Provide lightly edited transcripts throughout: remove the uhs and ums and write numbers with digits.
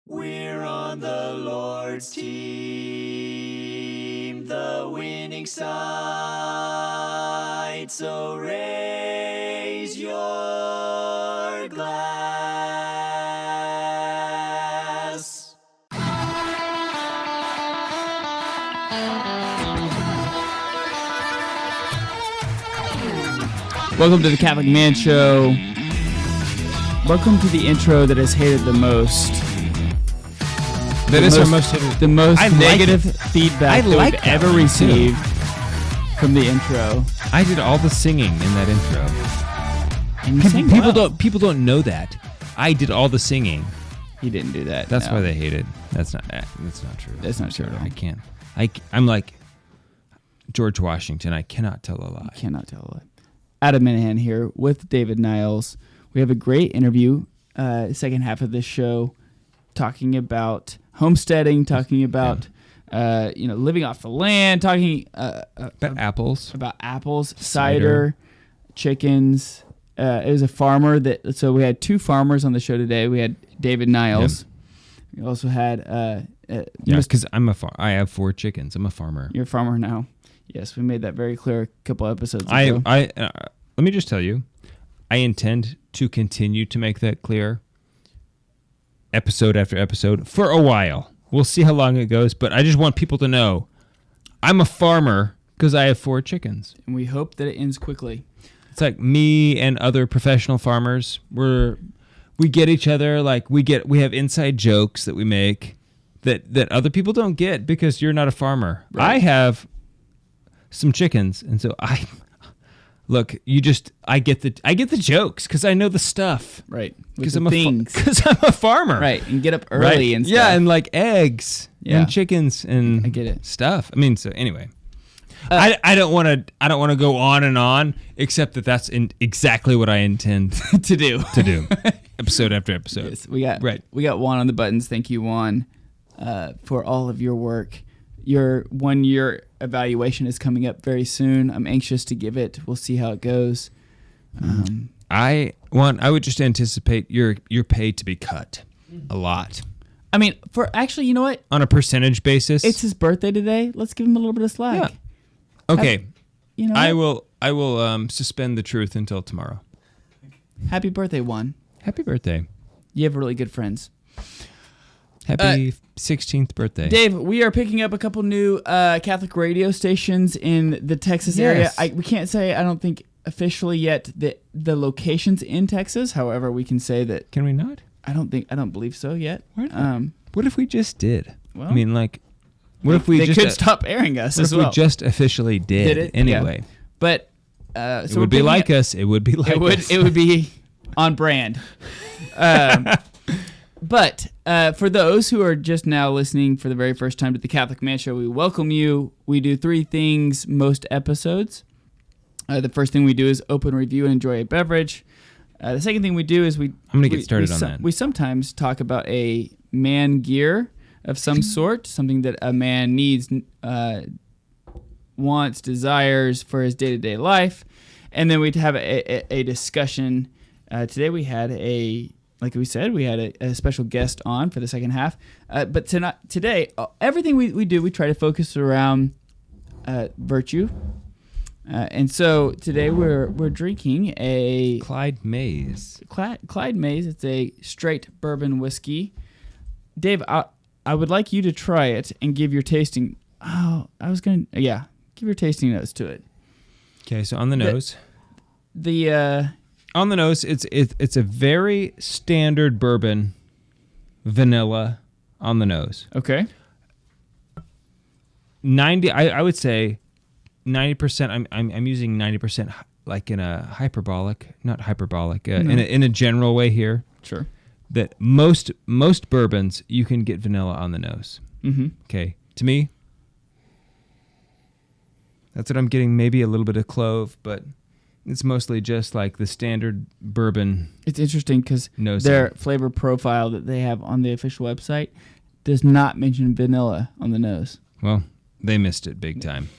We're on the Lord's team, the winning side, so raise your glass. Welcome to the Catholic Man Show. Welcome to the intro that is hated the most. That is our most hated. The most negative it. feedback I that like we've that ever one, received from the intro. I did all the singing in that intro. And you sang well. People don't know that. I did all the singing. He didn't do that. That's no. why they hate it. That's not true. That's not true at all. I can't. I'm like George Washington. I cannot tell a lie. You cannot tell a lie. Adam Minahan here with David Niles. We have a great interview, second half of this show, talking about homesteading, talking about living off the land, talking About apples, cider, chickens. It was a farmer so we had two farmers on the show today. We had David Niles. Yep. We also had because I have 4 chickens. I'm a farmer. You're a farmer now. Yes, we made that very clear a couple episodes ago. Let me just tell you, I intend to continue to make that clear episode after episode for a while. We'll see how long it goes, but I just want people to know I'm a farmer because I have 4 chickens. And we hope that it ends quickly. It's like me and other professional farmers. We get each other, like we have inside jokes that we make that other people don't get because you're not a farmer. Right. I have some chickens, and so I get the jokes because I know the stuff, right? Because I'm a farmer, right? And get up early and stuff. Yeah, and like eggs and chickens and I get it. Stuff. I mean, so anyway, I don't want to go on and on, except that's exactly what I intend to do. Episode after episode. Yes, we got Juan on the buttons. Thank you, Juan, for all of your work. Your 1-year evaluation is coming up very soon. I'm anxious to give it. We'll see how it goes. I would just anticipate your pay to be cut a lot. I mean, you know what? On a percentage basis. It's his birthday today. Let's give him a little bit of slack. Yeah. Okay. I will suspend the truth until tomorrow. Happy birthday, Juan. Happy birthday. You have really good friends. Happy 16th birthday. Dave, we are picking up a couple new Catholic radio stations in the Texas area. We can't say, I don't think officially yet, the locations in Texas. However, we can say that. Can we not? I don't believe so yet. Why not? What if we just did? Well, I mean, like, what if we they just could stop airing us as well? What if we just officially did it anyway? Yeah. But it would be like us. It would be like us. It would be on brand. But for those who are just now listening for the very first time to the Catholic Man Show, we welcome you. We do 3 things most episodes. The first thing we do is open, review, and enjoy a beverage. The second thing we do is I'm going to get started on that. We sometimes talk about a man gear of some sort, something that a man needs, wants, desires for his day-to-day life. And then we'd have a discussion. Today we had like we said, we had a special guest on for the second half. But today, everything we do, we try to focus around virtue. And so today we're drinking a Clyde Mays. Clyde Mays. It's a straight bourbon whiskey. Dave, I would like you to try it and give your tasting. Give your tasting notes to it. Okay, so on the nose. On the nose, it's a very standard bourbon, vanilla on the nose. Okay. 90, I would say 90%. I'm using 90% like in a not hyperbolic, in a general way here. Sure. That most bourbons you can get vanilla on the nose. Mm-hmm. Okay, to me, that's what I'm getting. Maybe a little bit of clove, but. It's mostly just like the standard bourbon. It's interesting because their flavor profile that they have on the official website does not mention vanilla on the nose. Well, they missed it big time.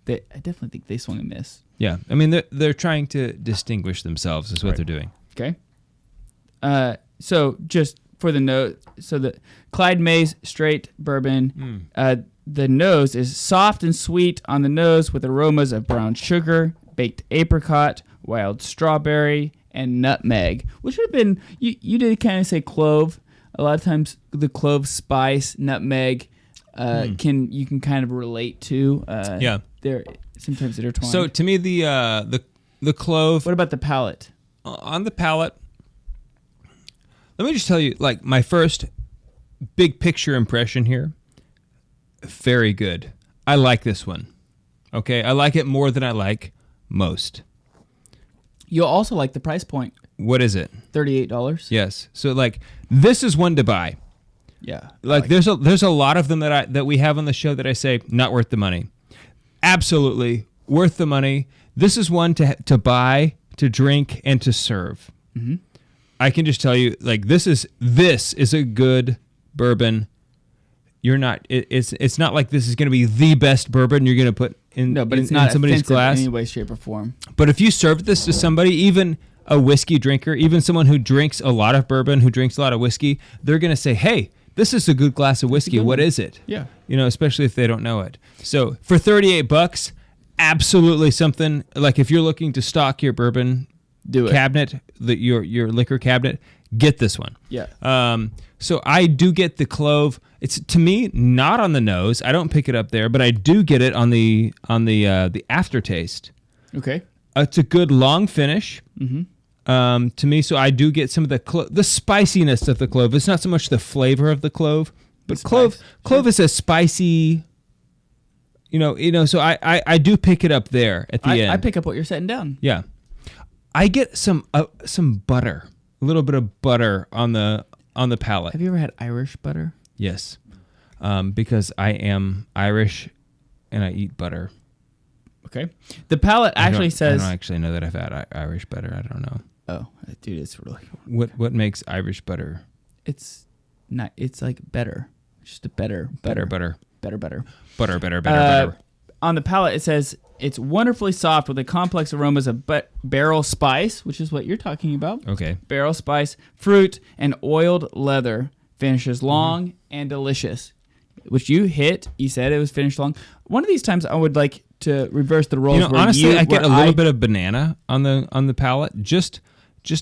I definitely think they swung a miss. Yeah, I mean they're trying to distinguish themselves is what they're doing. Okay. So just for the nose. So the Clyde Mays Straight Bourbon, the nose is soft and sweet on the nose with aromas of brown sugar, baked apricot, wild strawberry, and nutmeg, which would have been, you did kind of say clove. A lot of times the clove spice, nutmeg, you can kind of relate to. They're sometimes intertwined. So to me, the clove. What about the palate? On the palate, let me just tell you, like, my first big picture impression here, very good. I like this one. Okay, I like it more than I like most. You'll also like the price point. What is it? $38. Yes. So, like, this is one to buy. Yeah. Like, there's a lot of them that we have on the show that I say not worth the money. Absolutely worth the money. This is one to buy, to drink, and to serve. Mm-hmm. I can just tell you, like, this is a good bourbon. You're not. It's not like this is going to be the best bourbon you're going to put in. No, but it's in not somebody's glass in any way, shape, or form. But if you serve this to somebody, even a whiskey drinker, even someone who drinks a lot of bourbon, who drinks a lot of whiskey, they're going to say, "Hey, this is a good glass of whiskey. What is it?" Yeah. Especially if they don't know it. So for $38, absolutely something. Like, if you're looking to stock your bourbon cabinet, your liquor cabinet, get this one. Yeah. So I do get the clove. It's, to me, not on the nose. I don't pick it up there, but I do get it on the aftertaste. Okay. It's a good long finish. Mm-hmm. To me, so I do get some of the spiciness of the clove. It's not so much the flavor of the clove, but clove is a spicy. So I do pick it up there at the end. I pick up what you're setting down. Yeah, I get some butter, a little bit of butter on the palate. Have you ever had Irish butter? Yes, because I am Irish and I eat butter. Okay. The palate actually says. I don't actually know that I've had Irish butter. I don't know. Oh, dude, it's really. What makes Irish butter? It's not. It's like better. It's just a better. Butter. On the palate, it says it's wonderfully soft with a complex aromas of barrel spice, which is what you're talking about. Okay. Barrel spice, fruit, and oiled leather. Finishes long and delicious. Which you hit. You said it was finished long. One of these times, I would like to reverse the roles. Honestly, I get a little bit of banana on the palate. Just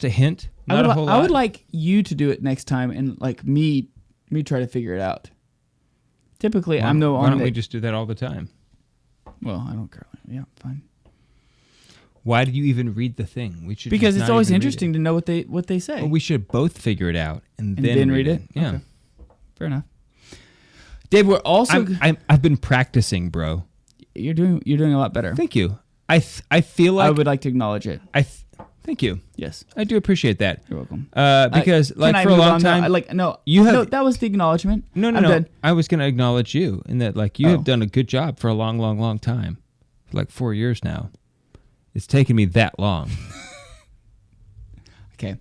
a hint. Not a whole lot. I would like you to do it next time, and like me try to figure it out. Typically, I'm the one. Why don't we just do that all the time? Well, I don't care. Yeah, fine. Why do you even read the thing? We should because it's always interesting to know what they say. Well, we should both figure it out and then read it. Yeah, okay. Fair enough. Dave, we're also. I've been practicing, bro. You're doing a lot better. Thank you. I feel like I would like to acknowledge it. Thank you. Yes, I do appreciate that. You're welcome. Because for a long time, that was the acknowledgement. No. Done. I was going to acknowledge you in that, like, you have done a good job for a long, long, long time, for like 4 years now. It's taken me that long. Okay,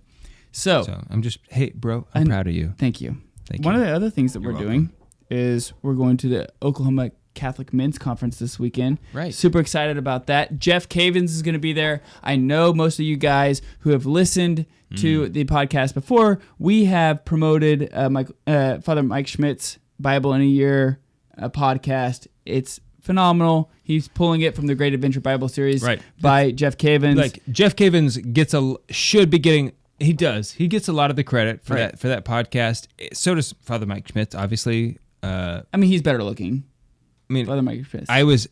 so I'm just, hey, bro, I'm proud of you. Thank you. Thank you. One of the other things that You're we're welcome. doing is we're going to the Oklahoma Catholic Men's Conference this weekend. Right. Super excited about that. Jeff Cavins is going to be there. I know most of you guys who have listened to the podcast before, we have promoted Father Mike Schmidt's Bible in a Year podcast. It's phenomenal. He's pulling it from the Great Adventure Bible series by Jeff Cavins. Like, Jeff Cavins should be getting. He does. He gets a lot of the credit for that podcast. So does Father Mike Schmidt, obviously. He's better looking. Father Mike Schmidt. I was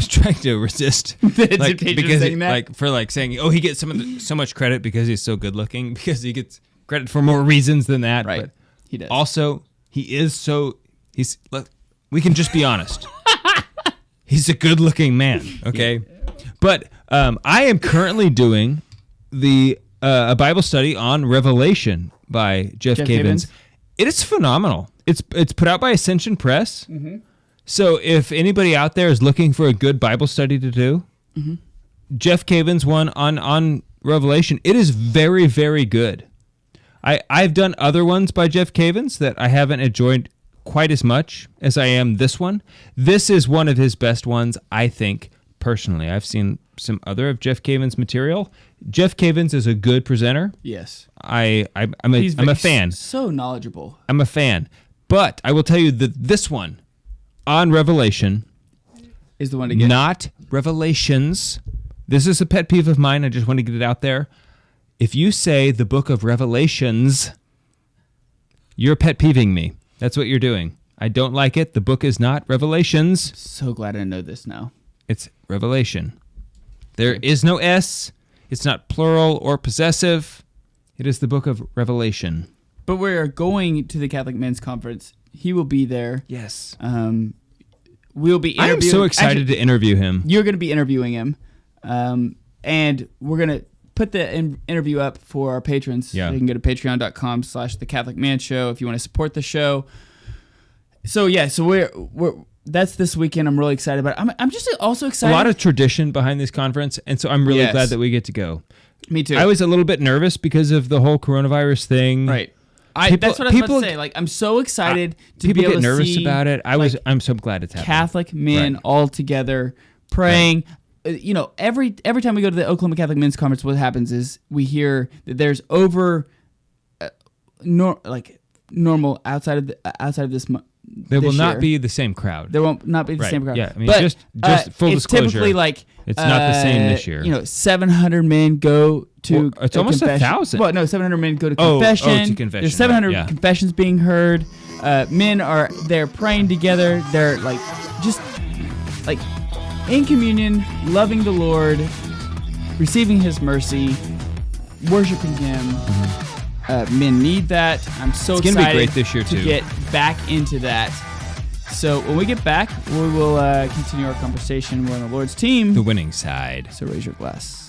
trying to resist the temptation of saying that. Saying, oh, he gets so much credit because he's so good looking, because he gets credit for more reasons than that. Right. But he does. Also, we can just be honest. He's a good looking man. Okay. Yeah. But I am currently doing a Bible study on Revelation by Jeff Cavins. It is phenomenal. It's put out by Ascension Press. Mm-hmm. So if anybody out there is looking for a good Bible study to do, Jeff Cavins one on Revelation, it is very, very good. I've done other ones by Jeff Cavins that I haven't enjoyed quite as much as I am this one. This is one of his best ones, I think, personally. I've seen some other of Jeff Cavins' material. Jeff Cavins is a good presenter. Yes. I'm a fan. So knowledgeable. I'm a fan. But I will tell you that this one on Revelation Is the one to get. not Revelations. This is a pet peeve of mine. I just want to get it out there. If you say the book of Revelations, you're pet peeving me. That's what you're doing. I don't like it. The book is not Revelations. So glad I know this now. It's Revelation. There is no S. It's not plural or possessive. It is the book of Revelation. But we're going to the Catholic Men's Conference. He will be there. Yes. We'll be interviewing. I'm so excited to interview him. You're going to be interviewing him. And we're going to put the interview up for our patrons. Yeah. So you can go to patreon.com/The Catholic Man Show if you want to support the show. So, yeah. So we're that's this weekend. I'm really excited about it. I'm just also excited. A lot of tradition behind this conference, and so I'm really glad that we get to go. Me too. I was a little bit nervous because of the whole coronavirus thing. Right. That's what I was about to say. Like, I'm so excited to be able to see. People get nervous about it. I'm so glad it's happening. Catholic men all together praying. Right. Every time we go to the Oklahoma Catholic Men's Conference, what happens is we hear that there's normal outside of this. There will not be the same crowd. There won't not be the same crowd. Yeah, I mean, but, just full it's disclosure. Typically like it's not the same this year. 700 men go to. It's almost confession. 1,000. Well, no, 700 men go to confession. To confession. There's 700 right, yeah. confessions being heard. Men they're praying together. They're just in communion, loving the Lord, receiving His mercy, worshiping Him. Mm-hmm. Men need that. I'm so excited. It's going to be great this year to get back into that. So when we get back, we will continue our conversation. We're on the Lord's team. The winning side. So raise your glass.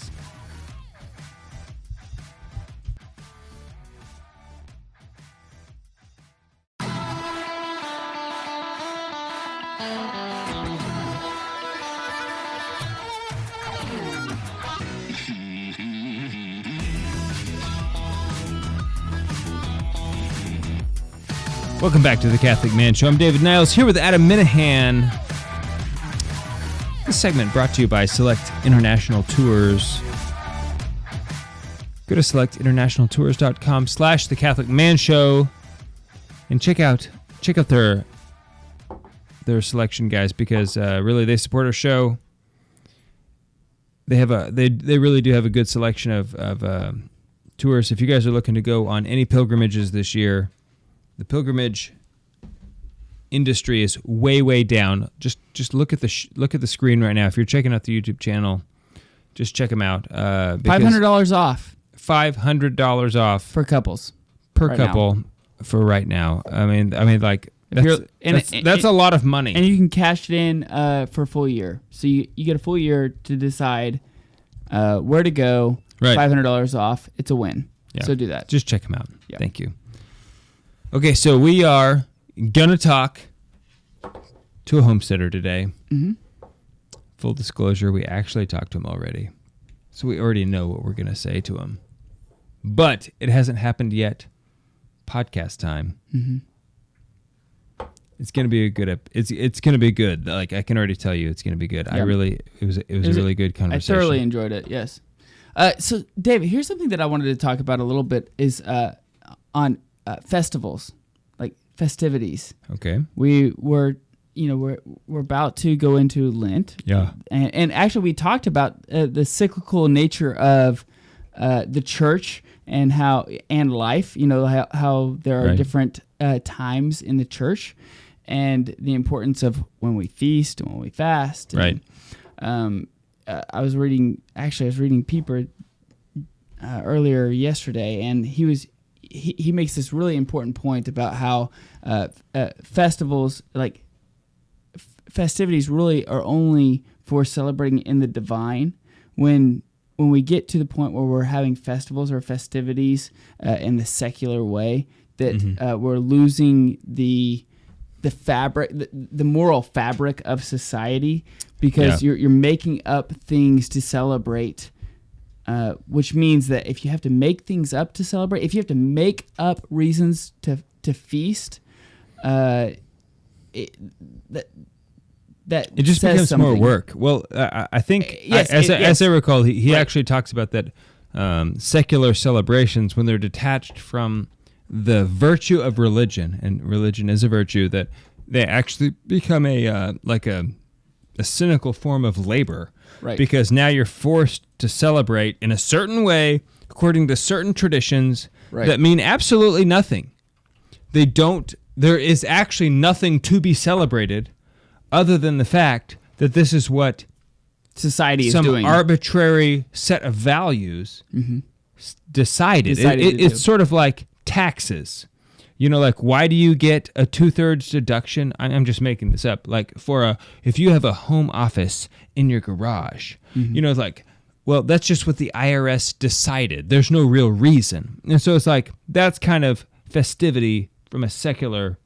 Welcome back to the Catholic Man Show. I'm David Niles here with Adam Minahan. This segment brought to you by Select International Tours. Go to selectinternationaltours.com/The Catholic Man Show and check out their selection, guys, because really they support our show. They really do have a good selection of tours. If you guys are looking to go on any pilgrimages this year, the pilgrimage industry is way down. Just look at the screen right now. If you're checking out the YouTube channel, just check them out. $500 off. $500 off for couples. Per couple for right now. I mean, that's a lot of money. And you can cash it in for a full year. So you get a full year to decide where to go. Right. $500 off. It's a win. Yeah. So do that. Just check them out. Yeah. Thank you. Okay, so we are going to talk to a homesteader today. Mm-hmm. Full disclosure, we actually talked to him already. So we already know what we're going to say to him. But it hasn't happened yet. Podcast time. Mm-hmm. It's going to be a good it's going to be good. Like, I can already tell you it's going to be good. Yeah. It was a really good conversation. I thoroughly enjoyed it. Yes. So David, here's something that I wanted to talk about a little bit is on festivals, like festivities. Okay. We're about to go into Lent. Yeah. And actually we talked about the cyclical nature of the church and life, how there are different times in the church and the importance of when we feast and when we fast. Right. And, I was reading Pieper earlier yesterday, and he makes this really important point about how festivals, like festivities, really are only for celebrating in the divine. When we get to the point where we're having festivals or festivities in the secular way, that we're losing the fabric, the moral fabric of society, because you're making up things to celebrate, which means that if you have to make things up to celebrate, if you have to make up reasons to feast, It just says becomes more something. work. Well, I think, Yes, as I recall, he Right. actually talks about that secular celebrations, when they're detached from the virtue of religion, and religion is a virtue, that they actually become a cynical form of labor. Right. Because now you're forced to celebrate in a certain way, according to certain traditions Right. that mean absolutely nothing. There is actually nothing to be celebrated other than the fact that this is what Society is some doing. arbitrary set of values decided. Decided to It's do. sort of like taxes. Like, why do you get a 2/3 deduction? I'm just making this up. Like, if you have a home office in your garage, well, that's just what the IRS decided. There's no real reason. And so it's like, that's kind of festivity from a secular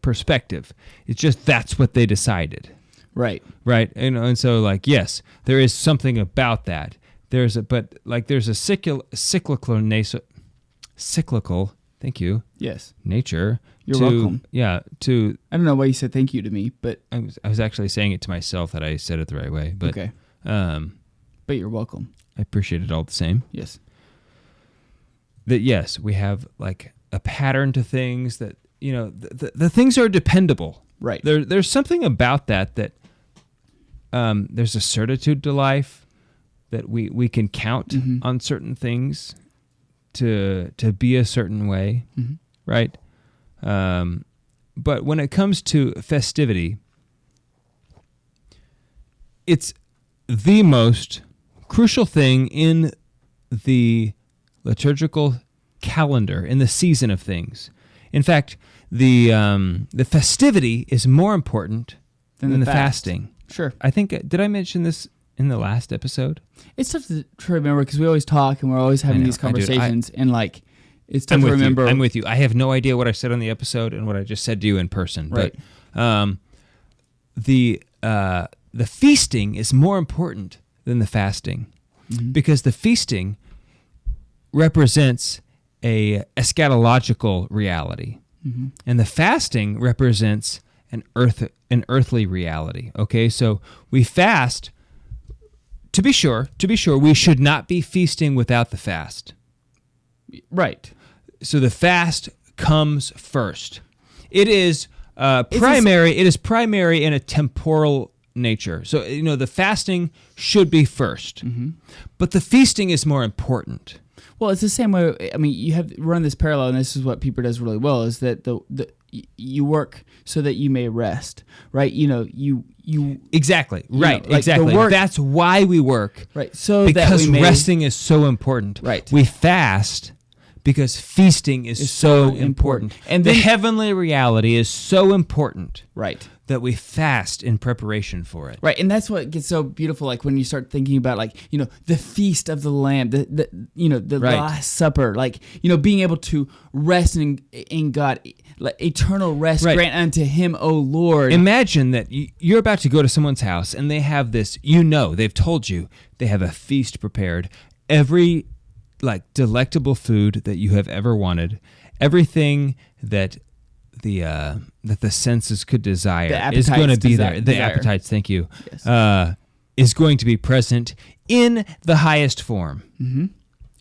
perspective. It's just, that's what they decided. Right. Right. And so, like, yes, there is something about that. There's a cyclical, thank you, Yes. nature. You're welcome. Yeah. I don't know why you said thank you to me, but I was actually saying it to myself that I said it the right way, but okay. I But you're welcome. appreciate it all the same. Yes. That, yes, we have like a pattern to things that, the things are dependable. Right. There's something about that there's a certitude to life, that we can count on certain things to be a certain way, right? But when it comes to festivity, it's the most crucial thing in the liturgical calendar, in the season of things. In fact, the festivity is more important than the fast. fasting. Sure. I think, did I mention this in the last episode? It's tough to remember because we always talk and we're always having know, these I do. conversations, and like it's tough to remember. I'm with you. I have no idea what I said on the episode and what I just said to you in person. Right. But the feasting is more important than the fasting, because the feasting represents a eschatological reality, and the fasting represents an earthly reality. Okay, so we fast. To be sure, we should not be feasting without the fast. Right. So the fast comes first. It is primary. It is primary in a temporal nature. So the fasting should be first, but the feasting is more important. Well, it's the same way. I mean, you have run this parallel, and this is what Pieper does really well: is that you work so that you may rest, right? You Exactly. Right. like the Exactly. work- That's why we work. right. So Because that we may, resting is so important. Right. We fast because feasting is so important. And the then- heavenly reality is so important right. that we fast in preparation for it. Right, and that's what gets so beautiful. Like when you start thinking about, like, the feast of the Lamb, the Right. Last Supper, like being able to rest in God, like eternal rest Right. grant unto Him, O Lord. Imagine that you're about to go to someone's house and they have this. They've told you they have a feast prepared. Every delectable food that you have ever wanted, everything that the senses could desire The is going to be there. The desire. appetites, thank you, Yes. is going to be present in the highest form. Mm-hmm.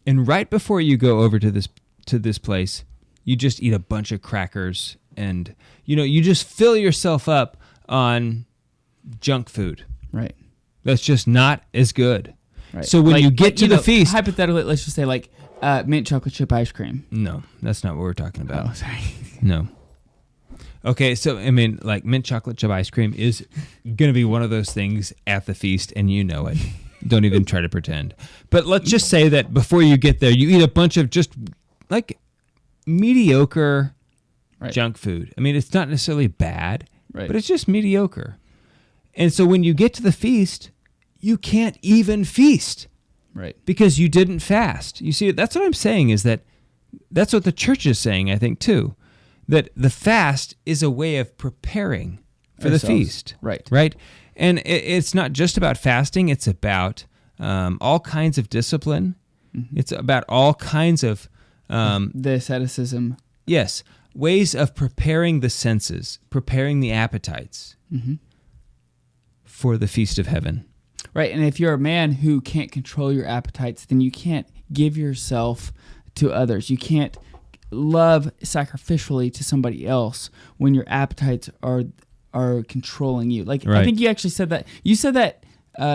And right before you go over to this place, you just eat a bunch of crackers, and you just fill yourself up on junk food. Right. That's just not as good. Right. So when you get to the feast, hypothetically, let's just say mint chocolate chip ice cream. no, that's not what we're talking about. Oh, sorry. No. Okay, so I mean, mint chocolate chip ice cream is going to be one of those things at the feast, and you know it. Don't even try to pretend. But let's just say that before you get there, you eat a bunch of just mediocre Right. junk food. I mean, it's not necessarily bad, Right. but it's just mediocre. And so when you get to the feast, you can't even feast Right. because you didn't fast. You see, that's what I'm saying, is that's what the church is saying, I think, too. That the fast is a way of preparing for the Ourselves. feast. Right. Right? And it's not just about fasting. It's about all kinds of discipline. Mm-hmm. It's about all kinds of, The asceticism. ways of preparing the senses, preparing the appetites. Mm-hmm. for the feast of heaven. Right, and if you're a man who can't control your appetites, then you can't give yourself to others. You can't love sacrificially to somebody else when your appetites are controlling you. Like I think you actually said that. You said that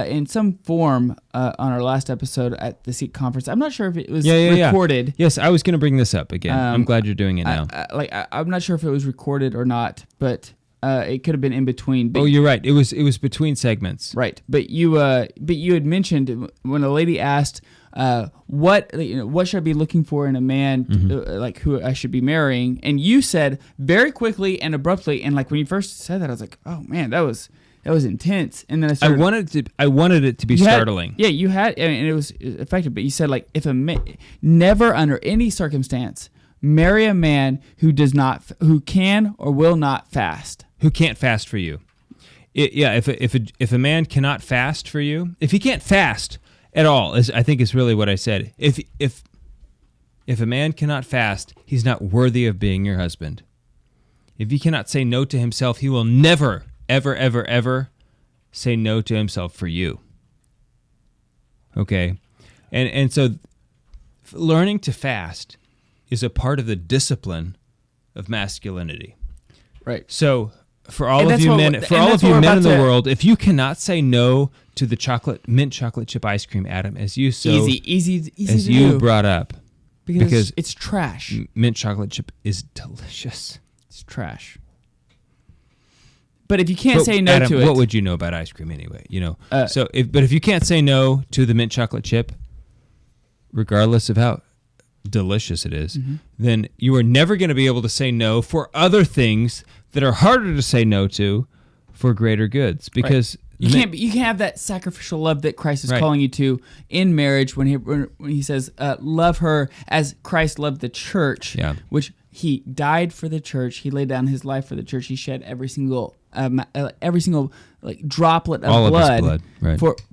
in some form on our last episode at the Seek conference. I'm not sure if it was recorded. Yeah. Yes, I was going to bring this up again. I'm glad you're doing it now. I'm not sure if it was recorded or not, but it could have been in between. But you're right. It was between segments. Right, but you had mentioned when a lady asked, what should I be looking for in a man, like who I should be marrying, and you said very quickly and abruptly, and like when you first said that, I was like, oh man, that was intense, and then I started. I wanted it to be startling. You had, and it was effective. But you said like if a man, never under any circumstance marry a man who can or will not fast. Who can't fast for you? If a man cannot fast for you, if he can't fast at all, I think is really what I said. If a man cannot fast, he's not worthy of being your husband. If he cannot say no to himself, he will never, ever, ever, ever say no to himself for you. Okay, and so learning to fast is a part of the discipline of masculinity. Right. So for all of you men in the world, if you cannot say no to the mint chocolate chip ice cream, Adam, as you brought up, because it's trash. Mint chocolate chip is delicious. It's trash. But if you can't say no Adam, to it, what would you know about ice cream anyway? If you can't say no to the mint chocolate chip, regardless of how delicious it is, then you are never going to be able to say no for other things that are harder to say no to for greater goods, because you can't have that sacrificial love that Christ is calling you to in marriage when he says love her as Christ loved the church, which he died for the church. He laid down his life for the church. He shed every single like droplet of blood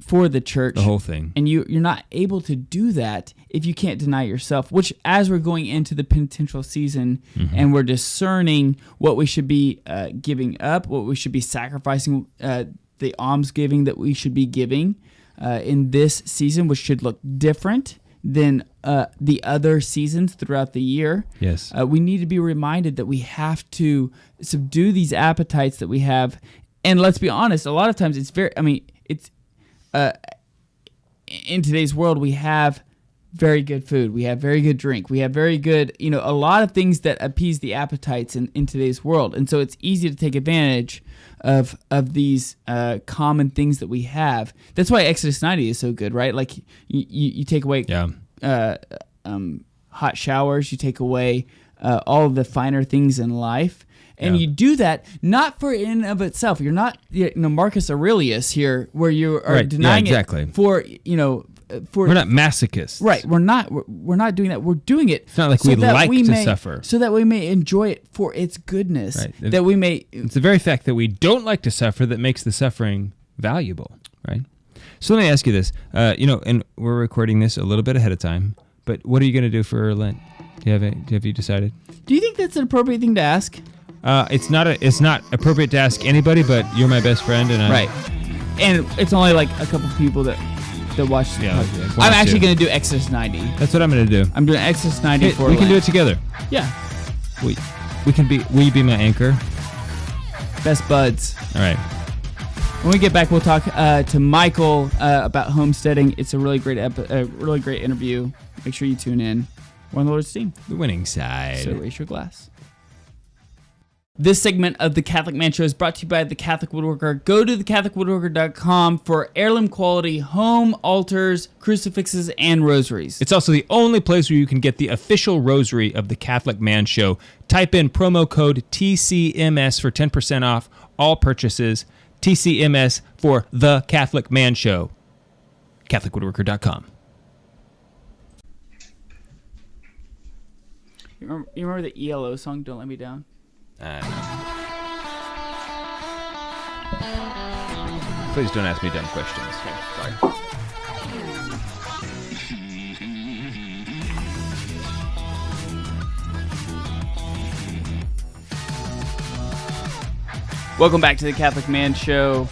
for the church, the whole thing. And you're not able to do that if you can't deny yourself, which as we're going into the penitential season and we're discerning what we should be giving up, what we should be sacrificing, the almsgiving that we should be giving in this season, which should look different than the other seasons throughout the year. Yes. We need to be reminded that we have to subdue these appetites that we have. And let's be honest, a lot of times it's in today's world, we have very good food. We have very good drink. We have very good, a lot of things that appease the appetites in today's world. And so it's easy to take advantage of these common things that we have. That's why Exodus 90 is so good, right? Like you take away hot showers, you take away all of the finer things in life. And you do that not for in and of itself. You're not Marcus Aurelius here, where you are denying it for we're not masochists, right? We're not doing that. We're doing it. It's not like we like to suffer, so that we may enjoy it for its goodness. Right. That we may. It's the very fact that we don't like to suffer that makes the suffering valuable, right? So let me ask you this, and we're recording this a little bit ahead of time, but what are you going to do for Lent? Have you decided? Do you think that's an appropriate thing to ask? It's not appropriate to ask anybody, but you're my best friend, and and it's only like a couple people that watch the podcast. I'm actually going to do Exodus 90. That's what I'm going to do. I'm doing Exodus 90 for we can do it together. Yeah. We can be. Will you be my anchor? Best buds. All right. When we get back, we'll talk to Michael about homesteading. It's a really great really great interview. Make sure you tune in. We're on the Lord's team. The winning side. So raise your glass. This segment of The Catholic Man Show is brought to you by The Catholic Woodworker. Go to thecatholicwoodworker.com for heirloom quality home altars, crucifixes, and rosaries. It's also the only place where you can get the official rosary of The Catholic Man Show. Type in promo code TCMS for 10% off all purchases. TCMS for The Catholic Man Show. CatholicWoodworker.com. You remember the ELO song, Don't Let Me Down? Please don't ask me dumb questions. Okay, sorry. Welcome back to the Catholic Man Show.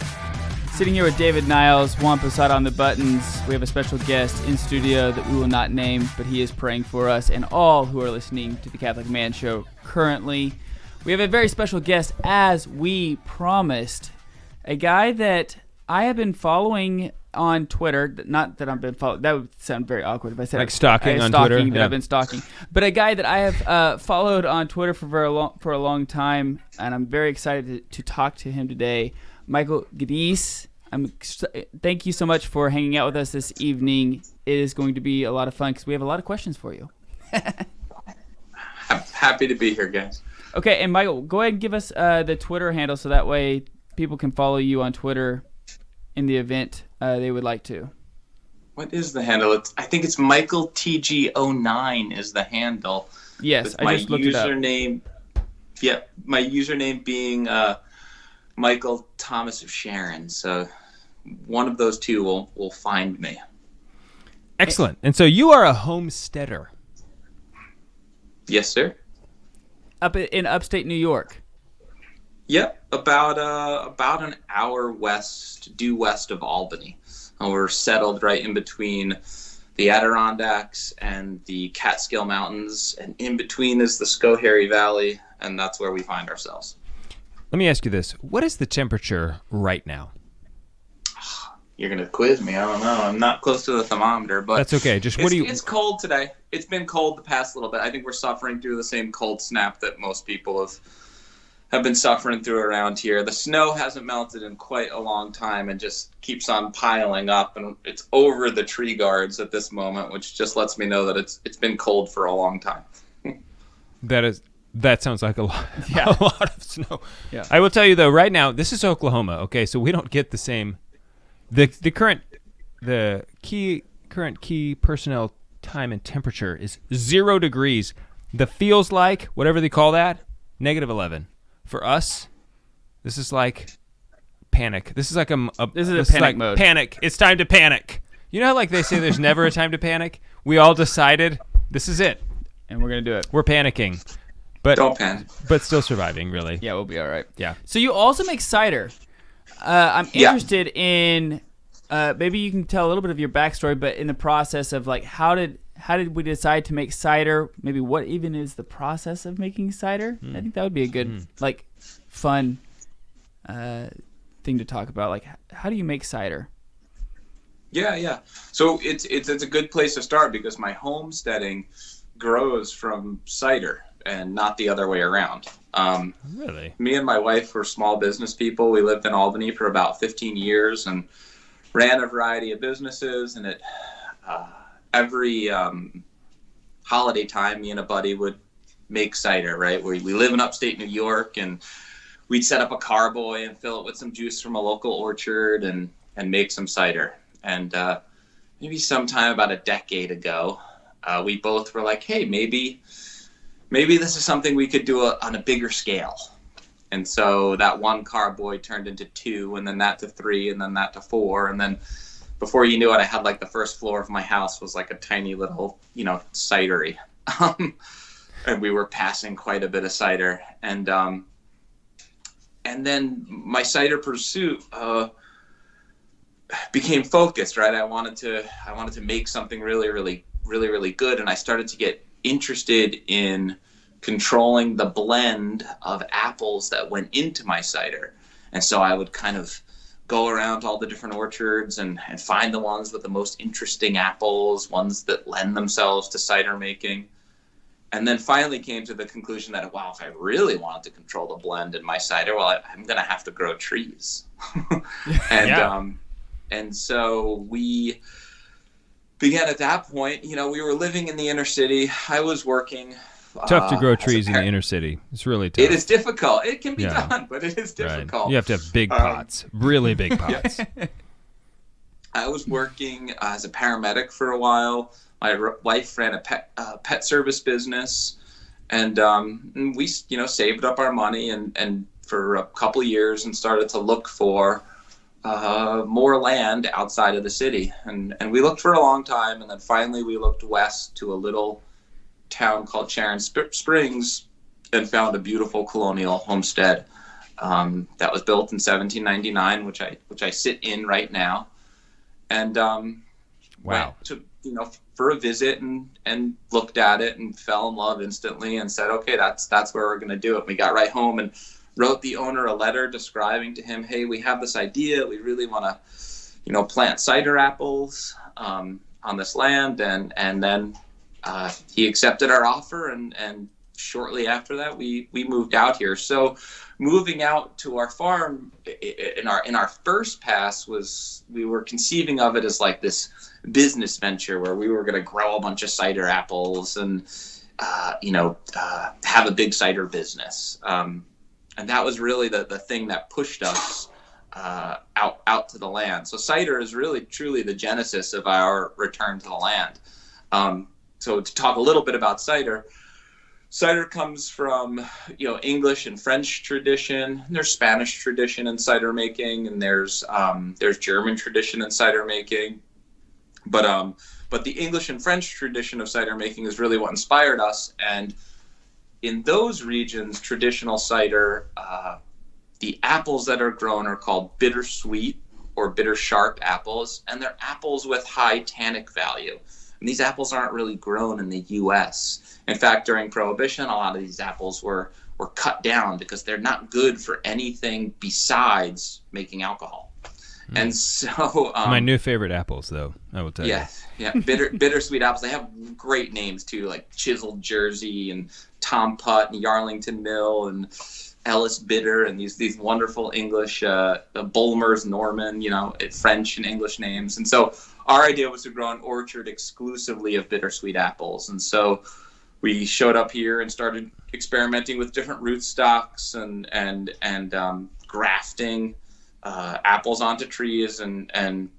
Sitting here with David Niles, Juan Posada on the buttons. We have a special guest in studio that we will not name, but he is praying for us and all who are listening to the Catholic Man Show currently. We have a very special guest, as we promised. A guy that I have been following on Twitter. Not that I've been following. That would sound very awkward if I said like stalking on Twitter. That I've been stalking. But a guy that I have followed on Twitter for a long time, and I'm very excited to talk to him today. Michael Guidice. Thank you so much for hanging out with us this evening. It is going to be a lot of fun because we have a lot of questions for you. Happy to be here, guys. Okay, and Michael, go ahead and give us the Twitter handle so that way people can follow you on Twitter in the event they would like to. What is the handle? I think it's Michael TG09 is the handle. Yes, I just looked it up. My username being Michael Thomas of Sharon. So one of those two will find me. Excellent. And so you are a homesteader. Yes, sir. Up in upstate New York. Yep, about an hour due west of Albany. And we're settled right in between the Adirondacks and the Catskill Mountains, and in between is the Schoharie Valley, and that's where we find ourselves. Let me ask you this. What is the temperature right now? You're going to quiz me. I don't know. I'm not close to the thermometer, but that's okay. Just It's cold today. It's been cold the past little bit. I think we're suffering through the same cold snap that most people have been suffering through around here. The snow hasn't melted in quite a long time and just keeps on piling up, and it's over the tree guards at this moment, which just lets me know that it's been cold for a long time. That sounds like a lot, yeah. a lot of snow. Yeah. I will tell you though, right now, this is Oklahoma. Okay, so we don't get the same. The current key personnel time and temperature is 0 degrees. The feels like whatever they call that, -11. For us, this is like panic. This is like this is panic mode. Panic. It's time to panic. You know how like they say there's never a time to panic? We all decided this is it. And we're going to do it. We're panicking. But don't panic. But still surviving, really. Yeah, we'll be all right. Yeah. So you also make cider. I'm interested in maybe you can tell a little bit of your backstory, but in the process of like how did we decide to make cider? Maybe what even is the process of making cider? I think that would be a good like fun thing to talk about. Like how do you make cider? Yeah. So it's a good place to start because my homesteading grows from cider and not the other way around. Really? Me and my wife were small business people. We lived in Albany for about 15 years and ran a variety of businesses. And every holiday time, me and a buddy would make cider, right? We live in upstate New York, and we'd set up a carboy and fill it with some juice from a local orchard and make some cider. And maybe sometime about a decade ago, we both were like, hey, maybe this is something we could do on a bigger scale. And so that one carboy turned into 2, and then that to 3, and then that to 4. And then before you knew it, I had like the first floor of my house was like a tiny little, cidery. And we were passing quite a bit of cider. And then my cider pursuit became focused, right? I wanted to make something really, really, really, really good. And I started to get interested in controlling the blend of apples that went into my cider. And so I would kind of go around to all the different orchards and find the ones with the most interesting apples, ones that lend themselves to cider making. And then finally came to the conclusion that, wow, if I really wanted to control the blend in my cider, well, I'm going to have to grow trees. And so we began at that point. We were living in the inner city. I was working. Tough to grow trees in the inner city. It's really tough. It is difficult. It can be done, but it is difficult. Right. You have to have big pots, really big pots. I was working as a paramedic for a while. My wife ran a pet service business, and we saved up our money and for a couple of years and started to look for more land outside of the city. And we looked for a long time, and then finally we looked west to a little town called Sharon Springs and found a beautiful colonial homestead that was built in 1799, which I sit in right now, and Wow. went to for a visit and looked at it and fell in love instantly and said, okay, that's where we're going to do it. We got right home and wrote the owner a letter describing to him, hey, we have this idea. We really want to, plant cider apples on this land. And then he accepted our offer. And shortly after that, we moved out here. So moving out to our farm in our first pass we were conceiving of it as like this business venture where we were going to grow a bunch of cider apples and have a big cider business, and that was really the thing that pushed us out to the land. So cider is really truly the genesis of our return to the land. So to talk a little bit about cider comes from English and French tradition. There's Spanish tradition in cider making, and there's German tradition in cider making. But the English and French tradition of cider making is really what inspired us. And in those regions, traditional cider, the apples that are grown are called bittersweet or bitter sharp apples, and they're apples with high tannic value. And these apples aren't really grown in the U.S. In fact, during Prohibition, a lot of these apples were cut down because they're not good for anything besides making alcohol. And so my new favorite apples, though, I will tell you. Yeah, bittersweet apples. They have great names too, like Chiseled Jersey and Tom Putt and Yarlington Mill and Ellis Bitter, and these wonderful English Bulmers, Norman, French and English names. And so our idea was to grow an orchard exclusively of bittersweet apples. And so we showed up here and started experimenting with different rootstocks and grafting apples onto trees and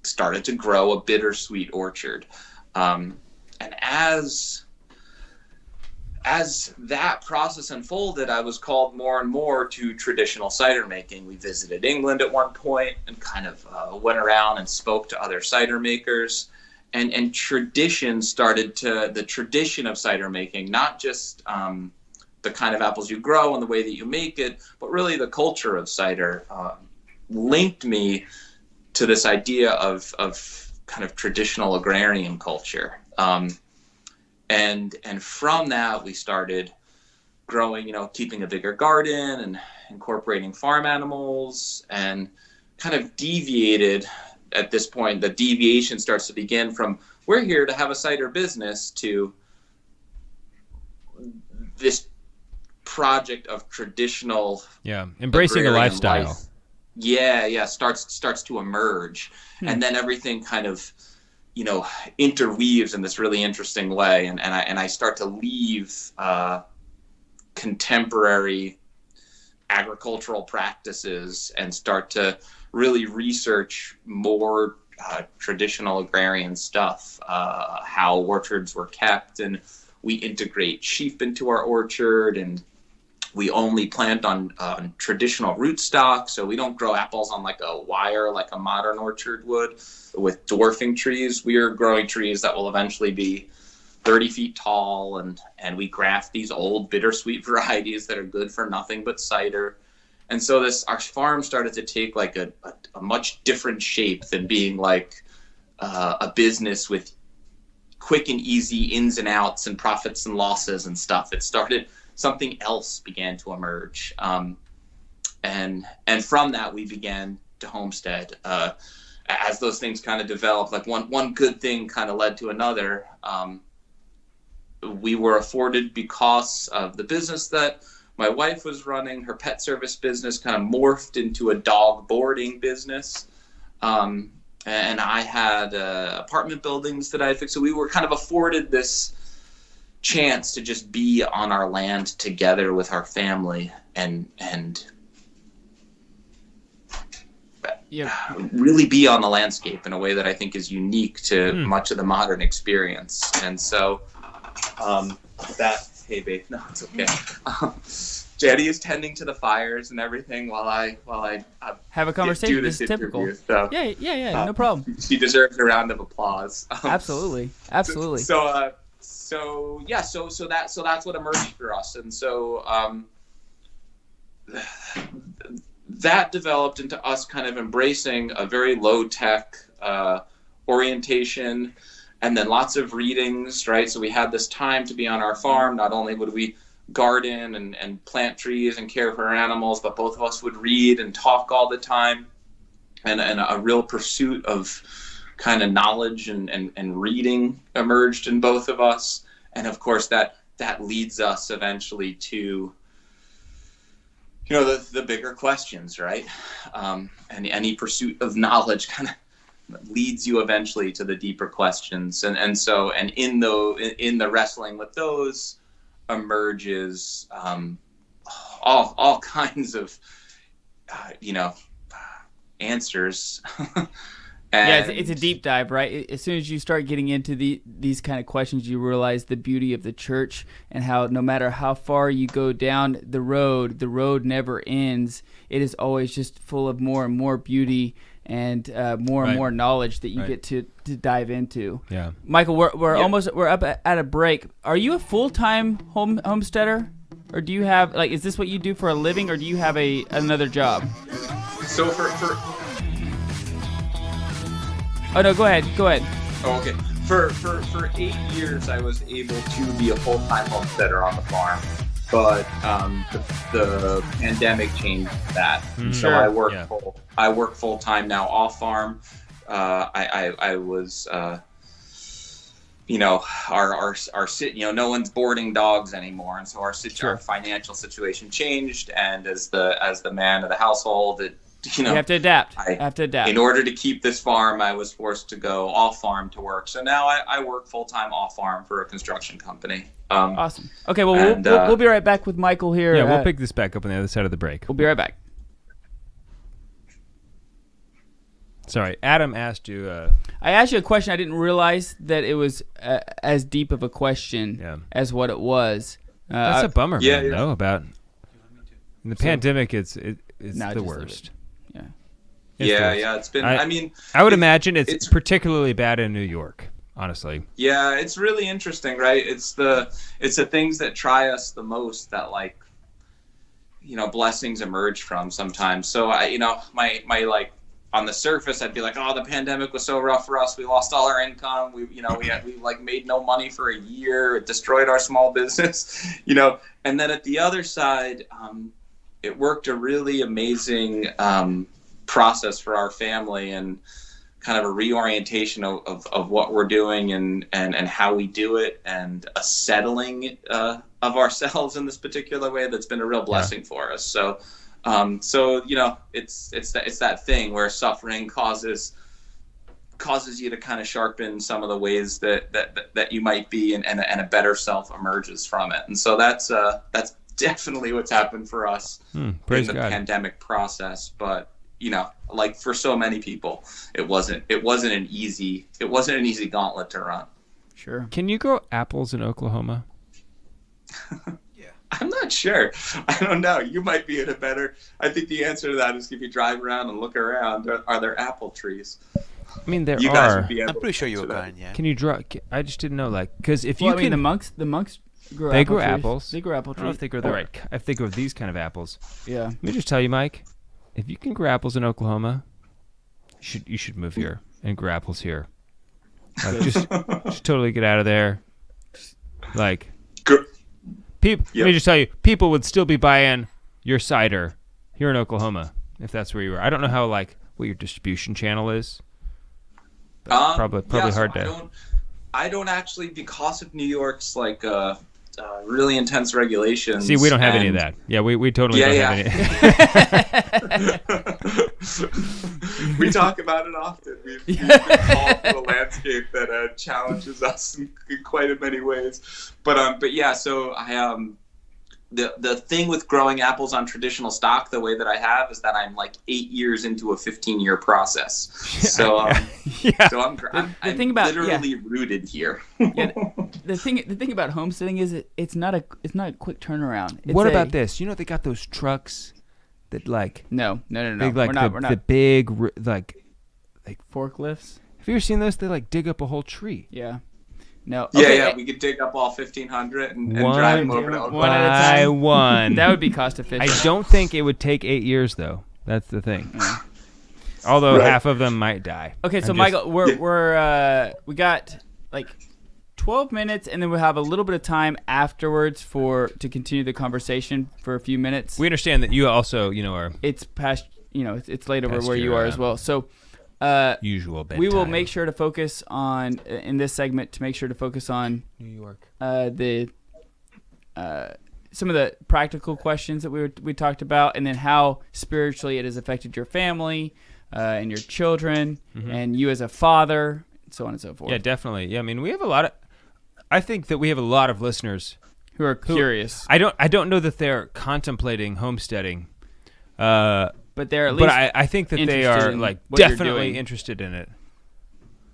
started to grow a bittersweet orchard. And as that process unfolded, I was called more and more to traditional cider making. We visited England at one point and kind of went around and spoke to other cider makers. And the tradition of cider making, not just the kind of apples you grow and the way that you make it, but really the culture of cider linked me to this idea of kind of traditional agrarian culture. And from that, we started growing, keeping a bigger garden and incorporating farm animals, and kind of deviated. At this point, the deviation starts to begin from we're here to have a cider business to this project of traditional embracing a lifestyle. Life. Starts to emerge. And then everything kind of interweaves in this really interesting way, and I start to leave contemporary agricultural practices and start to really research more traditional agrarian stuff, how orchards were kept, and we integrate sheep into our orchard, and we only plant on traditional rootstock, so we don't grow apples on like a wire like a modern orchard would with dwarfing trees. We are growing trees that will eventually be 30 feet tall, and we graft these old bittersweet varieties that are good for nothing but cider. And so our farm started to take like a much different shape than being like a business with quick and easy ins and outs and profits and losses and stuff. It started, something else began to emerge. And from that, we began to homestead. As those things kind of developed, like one good thing kind of led to another. We were afforded, because of the business that my wife was running, her pet service business kind of morphed into a dog boarding business. And I had apartment buildings that I had fixed. So we were kind of afforded this chance to just be on our land together with our family and really be on the landscape in a way that I think is unique to much of the modern experience. And so hey babe, no, it's okay. Jenny is tending to the fires and everything while I have a conversation. Do this is typical. Interview, so, Yeah, no problem. She deserves a round of applause. Absolutely. So that's what emerged for us. And so that developed into us kind of embracing a very low tech orientation, and then lots of readings, right? So we had this time to be on our farm. Not only would we garden and plant trees and care for our animals, but both of us would read and talk all the time, and a real pursuit of kind of knowledge and reading emerged in both of us. And of course that leads us eventually to, the bigger questions, right? And any pursuit of knowledge kind of leads you eventually to the deeper questions. And in the wrestling with those emerges all kinds of answers. Yeah, it's a deep dive, right? As soon as you start getting into these kind of questions, you realize the beauty of the church and how no matter how far you go down the road never ends. It is always just full of more and more beauty and more and more knowledge that you get to dive into. Yeah, Michael, we're up at a break. Are you a full-time homesteader, or do you have is this what you do for a living, or do you have another job? So for Oh no, go ahead. Oh, okay. For 8 years, I was able to be a full-time homesteader on the farm, but the pandemic changed that. So I work full-time now off farm. I was our no one's boarding dogs anymore, and so our financial situation changed. And as the man of the household, you have to adapt. In order to keep this farm, I was forced to go off farm to work. So now I work full time off farm for a construction company. Awesome. Okay, well, we'll be right back with Michael here. Yeah, we'll pick this back up on the other side of the break. We'll be right back. Sorry, Adam asked you. I asked you a question. I didn't realize that it was as deep of a question as what it was. That's a bummer, man. No, about the pandemic. It's the worst. It's been. I would imagine it's particularly bad in New York, honestly. Yeah, it's really interesting, right? It's the things that try us the most that blessings emerge from sometimes. So my on the surface, I'd be like, oh, the pandemic was so rough for us. We lost all our income. We made no money for a year. It destroyed our small business, And then at the other side, it worked a really amazing process for our family, and kind of a reorientation of what we're doing and how we do it, and a settling of ourselves in this particular way that's been a real blessing for us. So it's that thing where suffering causes you to kind of sharpen some of the ways that you might be, and a better self emerges from it. And so that's definitely what's happened for us in the pandemic process. But like for so many people, it wasn't an easy gauntlet to run. Sure. Can you grow apples in Oklahoma? I'm not sure. I don't know. You might be in a better. I think the answer to that is if you drive around and look around. Are there apple trees? I mean, there you are. Guys would be able I'm pretty sure you can. Yeah. Can you draw? I just didn't know, because if you can. The monks grow. They grow apples. They grow apple trees. I don't know if they grow the right. If they grow these kind of apples. Yeah. Let me just tell you, Mike. If you can grow apples in Oklahoma, you should move here and grow apples here. Just totally get out of there. Let me just tell you, people would still be buying your cider here in Oklahoma if that's where you were. I don't know how what your distribution channel is. Probably hard to. I don't actually, because of New York's really intense regulations. See, we don't have any of that. Yeah, we totally don't have any. We talk about it often. We've been called to a landscape that challenges us in quite in many ways. But yeah, so I the thing with growing apples on traditional stock, the way that I have, is that I'm 8 years into a 15-year process. So so I'm literally rooted here. The thing about homesteading is it's not a quick turnaround. What about this? They got those trucks that no. Big, we're not. The big forklifts. Have you ever seen those? They dig up a whole tree. Yeah. No. Okay. We could dig up all 1,500 and drive them over to Oklahoma. One at a time. One. That would be cost efficient. I don't think it would take 8 years though. That's the thing. Although Right. half of them might die. Okay, so Michael, we got like 12 minutes, and then we'll have a little bit of time afterwards to continue the conversation for a few minutes. We understand that you also, are It's past, it's late over Past where you your, are as well. So usual bedtime. we will make sure to focus on in this segment on New York. some of the practical questions that we talked about, and then how spiritually it has affected your family and your children and you as a father, and so on and so forth. Yeah, definitely. Yeah, I mean, I think that we have a lot of listeners who are curious. I don't know that they're contemplating homesteading, But they're at least. but I think that they interested are in like what you're definitely doing. interested in it.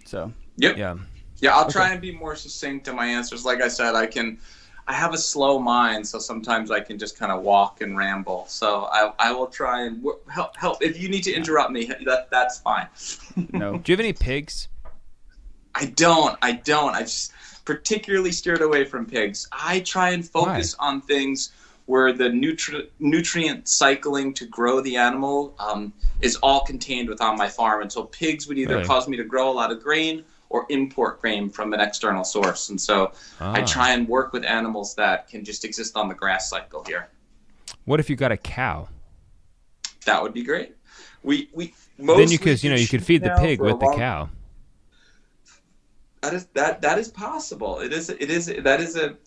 So Yep. Yeah. Yeah, I'll try and be more succinct in my answers. Like I said, I have a slow mind, so sometimes I can just kind of walk and ramble. So I will try and help. If you need to interrupt me, that's fine. no. Do you have any pigs? I don't. I just particularly steered away from pigs. I try and focus on things where the nutrient cycling to grow the animal is all contained within my farm. And so pigs would either cause me to grow a lot of grain or import grain from an external source. And so I try and work with animals that can just exist on the grass cycle here. What if you got a cow? That would be great. We Then you could feed the pig with the cow. That is possible.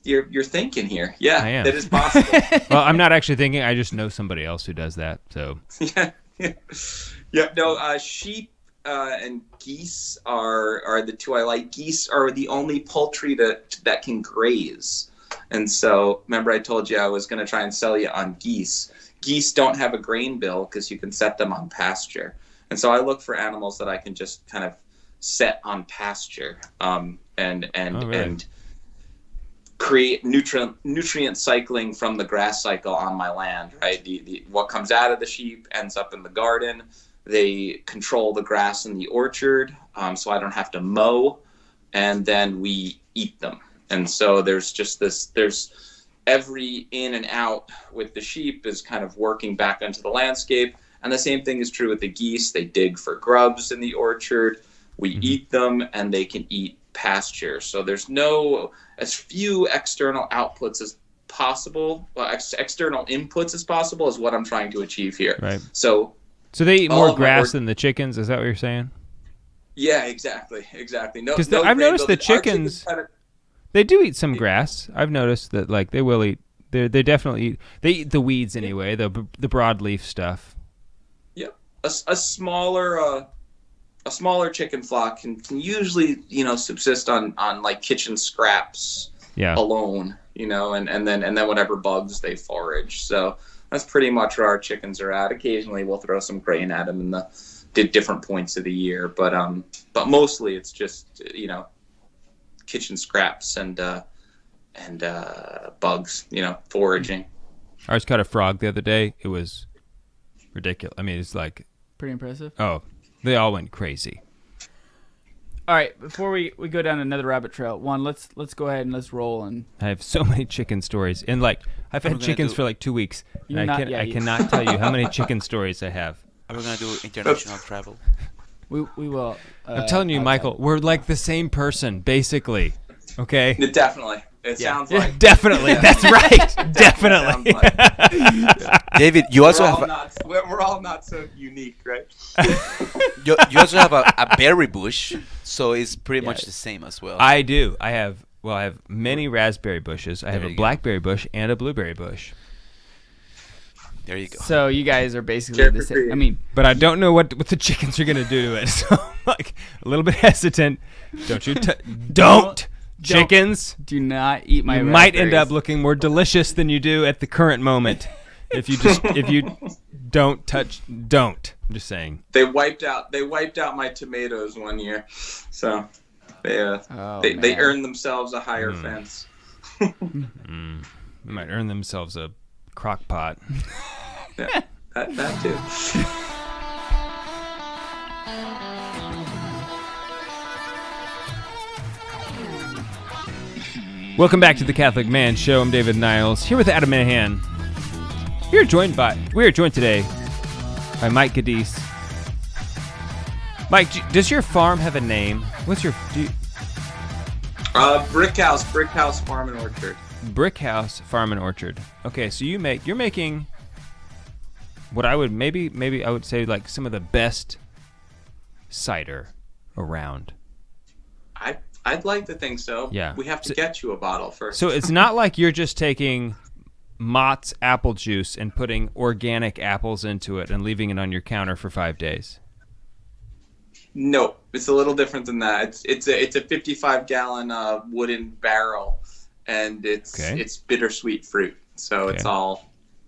You're thinking here. Yeah, I am. that is possible. Well, I'm not actually thinking. I just know somebody else who does that. So Yeah. No, sheep and geese are the two I like. Geese are the only poultry that can graze. And so, remember I told you I was going to try and sell you on geese. Geese don't have a grain bill because you can set them on pasture. And so I look for animals that I can just kind of set on pasture and create nutrient cycling from the grass cycle on my land, right? What comes out of the sheep ends up in the garden. They control the grass in the orchard, so I don't have to mow, and then we eat them. And so there's every in and out with the sheep is kind of working back into the landscape. And the same thing is true with the geese. They dig for grubs in the orchard. We eat them, and they can eat pasture. So there's as few external outputs as possible, external inputs as possible is what I'm trying to achieve here. Right. So they eat more grass than the chickens. Is that what you're saying? Yeah, exactly. No, Because I've noticed the chickens, they do eat some grass. I've noticed that they will eat. They definitely eat. They eat the weeds anyway, the broadleaf stuff. Yep. A smaller chicken flock can usually subsist on like kitchen scraps alone, and then whatever bugs they forage. So that's pretty much where our chickens are at. Occasionally we'll throw some grain at them in the different points of the year, but mostly it's just kitchen scraps and bugs, foraging. I just caught a frog the other day. It was ridiculous. I mean, it's like Pretty impressive. Oh, they all went crazy. All right, before we go down another rabbit trail, let's go ahead and let's roll. And I have so many chicken stories, and I've had chickens for 2 weeks, and I cannot tell you how many chicken stories I have. Are we gonna do international travel? we will. I'm telling you, Michael, we're like the same person, basically. Okay. Definitely. It sounds like. Definitely. That's right. Definitely. David, you also we're all not so unique, right? you also have a berry bush, so it's pretty much the same as well. I do. I have many raspberry bushes. I have a blackberry bush and a blueberry bush. There you go. So you guys are basically the same. I mean, but I don't know what the chickens are gonna do to it. So I'm a little bit hesitant. Don't you? Don't. Chickens, do not eat my. You might end up looking more delicious than you do at the current moment if you don't. I'm just saying. They wiped out my tomatoes one year, so they earned themselves a higher fence. They might earn themselves a crock pot. Yeah, that too. Welcome back to the Catholic Man Show. I'm David Niles, here with Adam Mahan. We are joined today by Mike Guidice. Mike, does your farm have a name? What's your Brick House Farm and Orchard. Brick House Farm and Orchard? Okay, so you're making what I would maybe I would say like some of the best cider around. I'd like to think so. Yeah. We have to get you a bottle first. So it's not like you're just taking Mott's apple juice and putting organic apples into it and leaving it on your counter for 5 days. No, it's a little different than that. It's a 55-gallon wooden barrel, and it's bittersweet fruit. So Okay.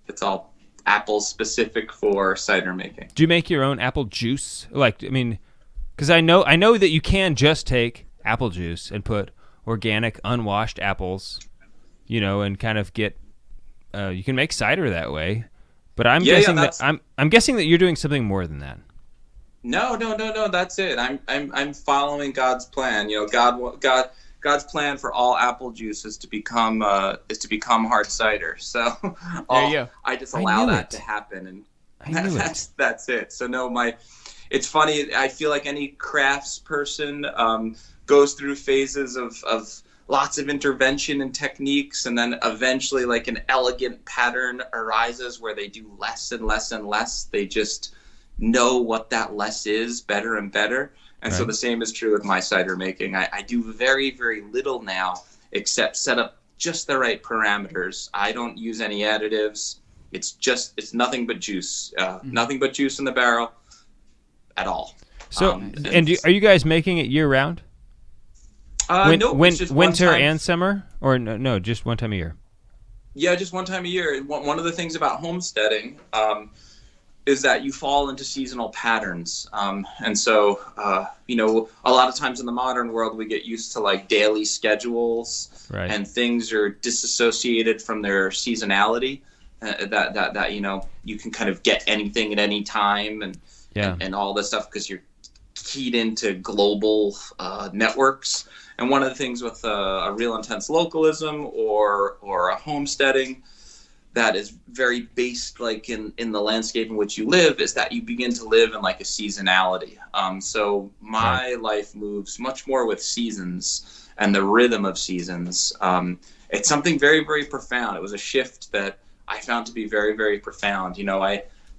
it's all apples specific for cider making. Do you make your own apple juice? Because I know that you can just take apple juice and put organic, unwashed apples, and kind of get. You can make cider that way, but I'm guessing that you're doing something more than that. No. That's it. I'm following God's plan. God's plan for all apple juice is to become hard cider. So There you go. I just allow that to happen, and that's it. So no, it's funny. I feel like any crafts person goes through phases of lots of intervention and techniques, and then eventually like an elegant pattern arises where they do less and less and less. They just know what that less is better and better. And so the same is true with my cider making. I do very, very little now except set up just the right parameters. I don't use any additives. It's nothing but juice. Nothing but juice in the barrel at all. So, are you guys making it year round? No, it's just winter one time. and summer, or no, just one time a year? Yeah, just one time a year. One of the things about homesteading is that you fall into seasonal patterns. And so, a lot of times in the modern world, we get used to like daily schedules, right, and things are disassociated from their seasonality. That you can kind of get anything at any time and all this stuff because you're keyed into global networks. And one of the things with a real intense localism or a homesteading that is very based like in the landscape in which you live is that you begin to live in like a seasonality. So my life moves much more with seasons and the rhythm of seasons. It's something very, very profound. It was a shift that I found to be very, very profound.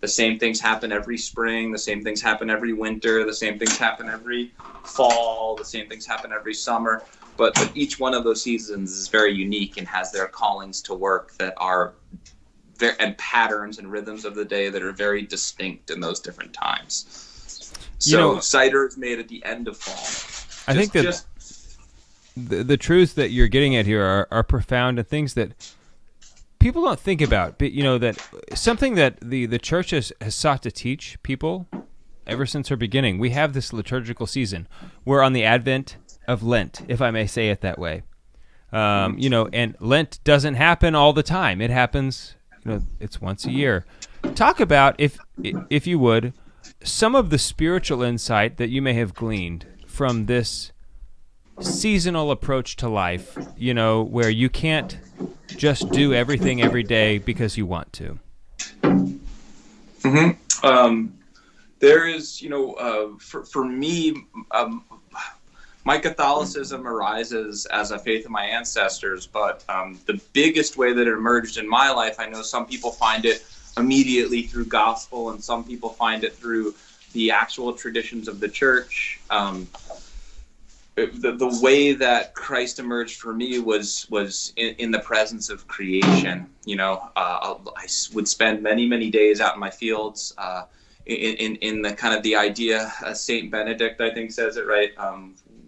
The same things happen every spring, the same things happen every winter, the same things happen every fall, the same things happen every summer. But each one of those seasons is very unique and has their callings to work that are and patterns and rhythms of the day that are very distinct in those different times. So cider is made at the end of fall. I think that the truths that you're getting at here are profound and things that people don't think about, but that something that the church has sought to teach people ever since her beginning. We have this liturgical season. We're on the advent of Lent, if I may say it that way. And Lent doesn't happen all the time. It happens, it's once a year. Talk about, if you would, some of the spiritual insight that you may have gleaned from this seasonal approach to life, where you can't just do everything every day because you want to. There is, for me, my Catholicism arises as a faith of my ancestors, but the biggest way that it emerged in my life, I know some people find it immediately through gospel, and some people find it through the actual traditions of the church. The way that Christ emerged for me was in the presence of creation. I would spend many days out in my fields, in the kind of the idea, Saint Benedict I think says it right.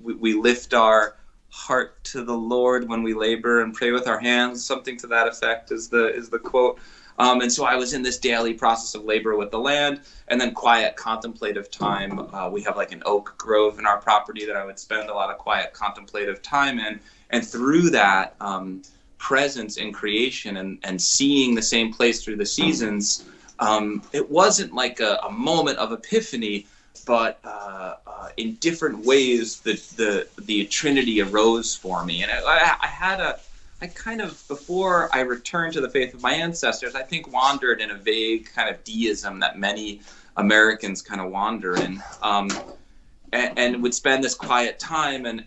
We lift our heart to the Lord when we labor and pray with our hands. Something to that effect is the quote. And so I was in this daily process of labor with the land, and then quiet contemplative time. We have like an oak grove in our property that I would spend a lot of quiet contemplative time in. And through that presence in creation and seeing the same place through the seasons, it wasn't like a moment of epiphany, but in different ways the Trinity arose for me. And I kind of, before I returned to the faith of my ancestors, I think wandered in a vague kind of deism that many Americans kind of wander in. And would spend this quiet time, and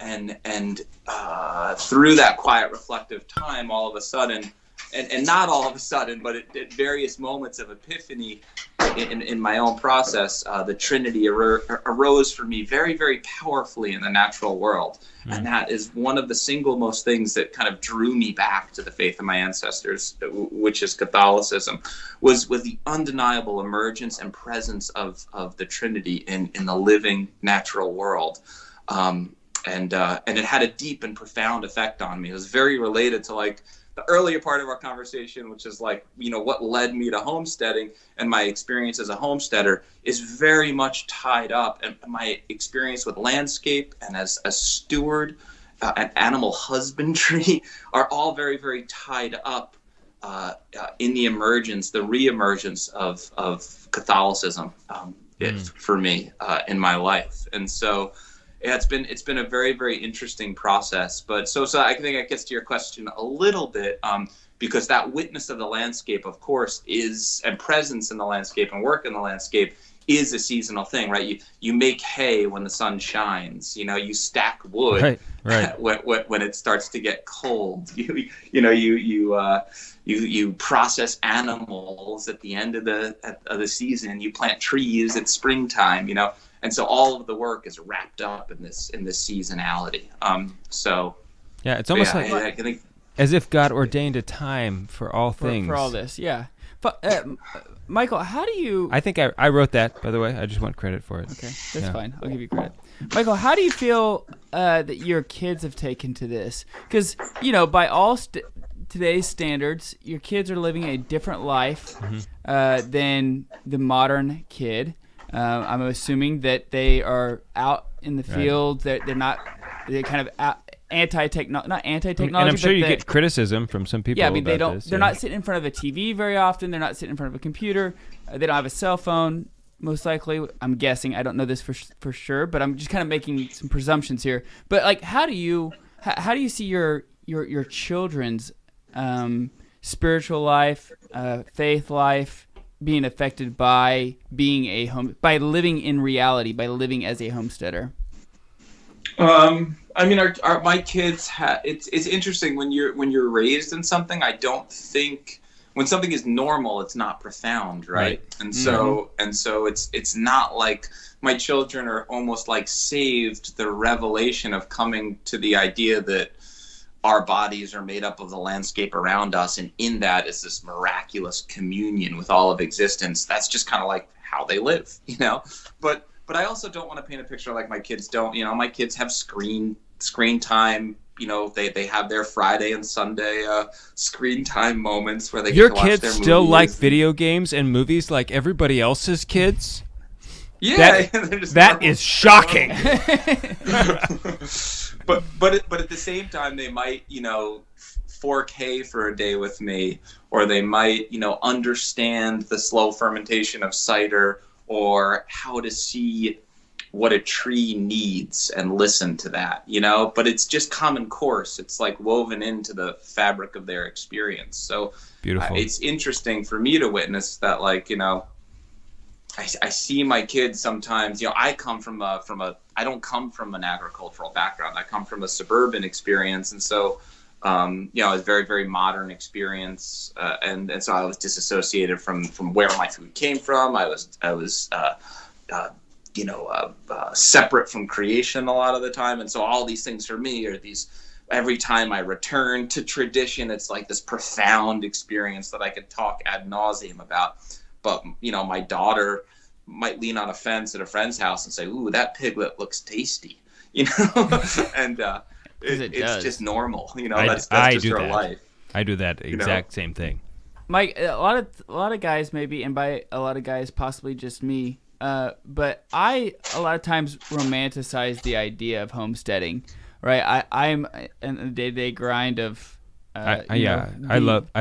through that quiet, reflective time, all of a sudden, and not all of a sudden, but at various moments of epiphany in my own process, the Trinity arose for me very, very powerfully in the natural world. And that is one of the single most things that kind of drew me back to the faith of my ancestors, which is Catholicism, was the undeniable emergence and presence of the Trinity in the living natural world. And it had a deep and profound effect on me. It was very related to like the earlier part of our conversation, which is like, what led me to homesteading, and my experience as a homesteader is very much tied up. And my experience with landscape and as a steward and animal husbandry are all very, very tied up in the re-emergence of Catholicism for me in my life. And so yeah, it's been a very, very interesting process. But so I think that gets to your question a little bit, because that witness of the landscape, of course, and presence in the landscape and work in the landscape is a seasonal thing, right? You make hay when the sun shines. You stack wood right. when it starts to get cold. You process animals at the end of the season. You plant trees at springtime. And so all of the work is wrapped up in this seasonality. Yeah, it's almost like I think, as if God ordained a time for all things. For all this, yeah. But Michael, how do you? I think I wrote that, by the way. I just want credit for it. Okay, that's fine. I'll give you credit. Michael, how do you feel that your kids have taken to this? Because by all today's standards, your kids are living a different life than the modern kid. I'm assuming that they are out in the field. They're kind of anti-technology, not anti-technology. And I'm sure you get criticism from some people. Yeah, I mean about they're not sitting in front of a TV very often. They're not sitting in front of a computer. They don't have a cell phone, most likely. I'm guessing. I don't know this for sure, but I'm just kind of making some presumptions here. But like, how do you see your children's spiritual life, faith life being affected by by living in reality, by living as a homesteader? I mean, my kids it's interesting when you're raised in something. I don't think when something is normal, it's not profound, right? And so it's not like my children are almost like saved the revelation of coming to the idea that our bodies are made up of the landscape around us, and in that is this miraculous communion with all of existence. That's just kind of like how they live, But I also don't want to paint a picture like my kids don't. My kids have screen time. They have their Friday and Sunday screen time moments where they Your get to watch kids their still movies. like video games and movies like everybody else's kids? Yeah, that is shocking. But at the same time, they might 4K for a day with me, or they might understand the slow fermentation of cider, or how to see what a tree needs and listen to that, but it's just common course. It's like woven into the fabric of their experience. So beautiful. It's interesting for me to witness that, I see my kids sometimes, I come from I don't come from an agricultural background. I come from a suburban experience. And so, it was a very, very modern experience. And so I was disassociated from where my food came from. I was separate from creation a lot of the time. And so all these things for me are every time I return to tradition, it's like this profound experience that I could talk ad nauseum about. But, my daughter might lean on a fence at a friend's house and say, "Ooh, that piglet looks tasty," and it's just normal. That's just her life. I do that exact same thing. Mike, a lot of guys maybe, and by a lot of guys possibly just me, but I a lot of times romanticize the idea of homesteading. Right, I'm in the day-to-day grind of. I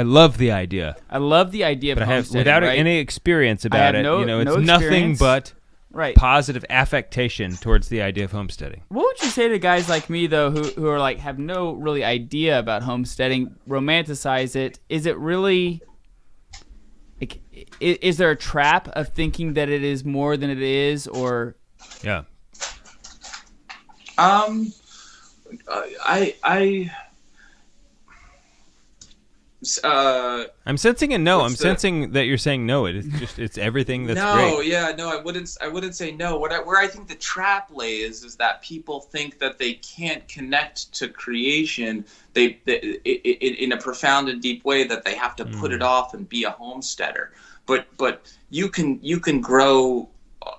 love the idea. I love the idea of homesteading, without right? any experience about it. It's nothing but positive affectation towards the idea of homesteading. What would you say to guys like me though, who are like have no really idea about homesteading, romanticize it? Is it really? like, is there a trap of thinking that it is more than it is, or? Yeah. I'm sensing a no. I'm sensing that you're saying no. It's everything that's great. I wouldn't say no. Where I think the trap lays is that people think that they can't connect to creation. In a profound and deep way, that they have to put it off and be a homesteader. But you can grow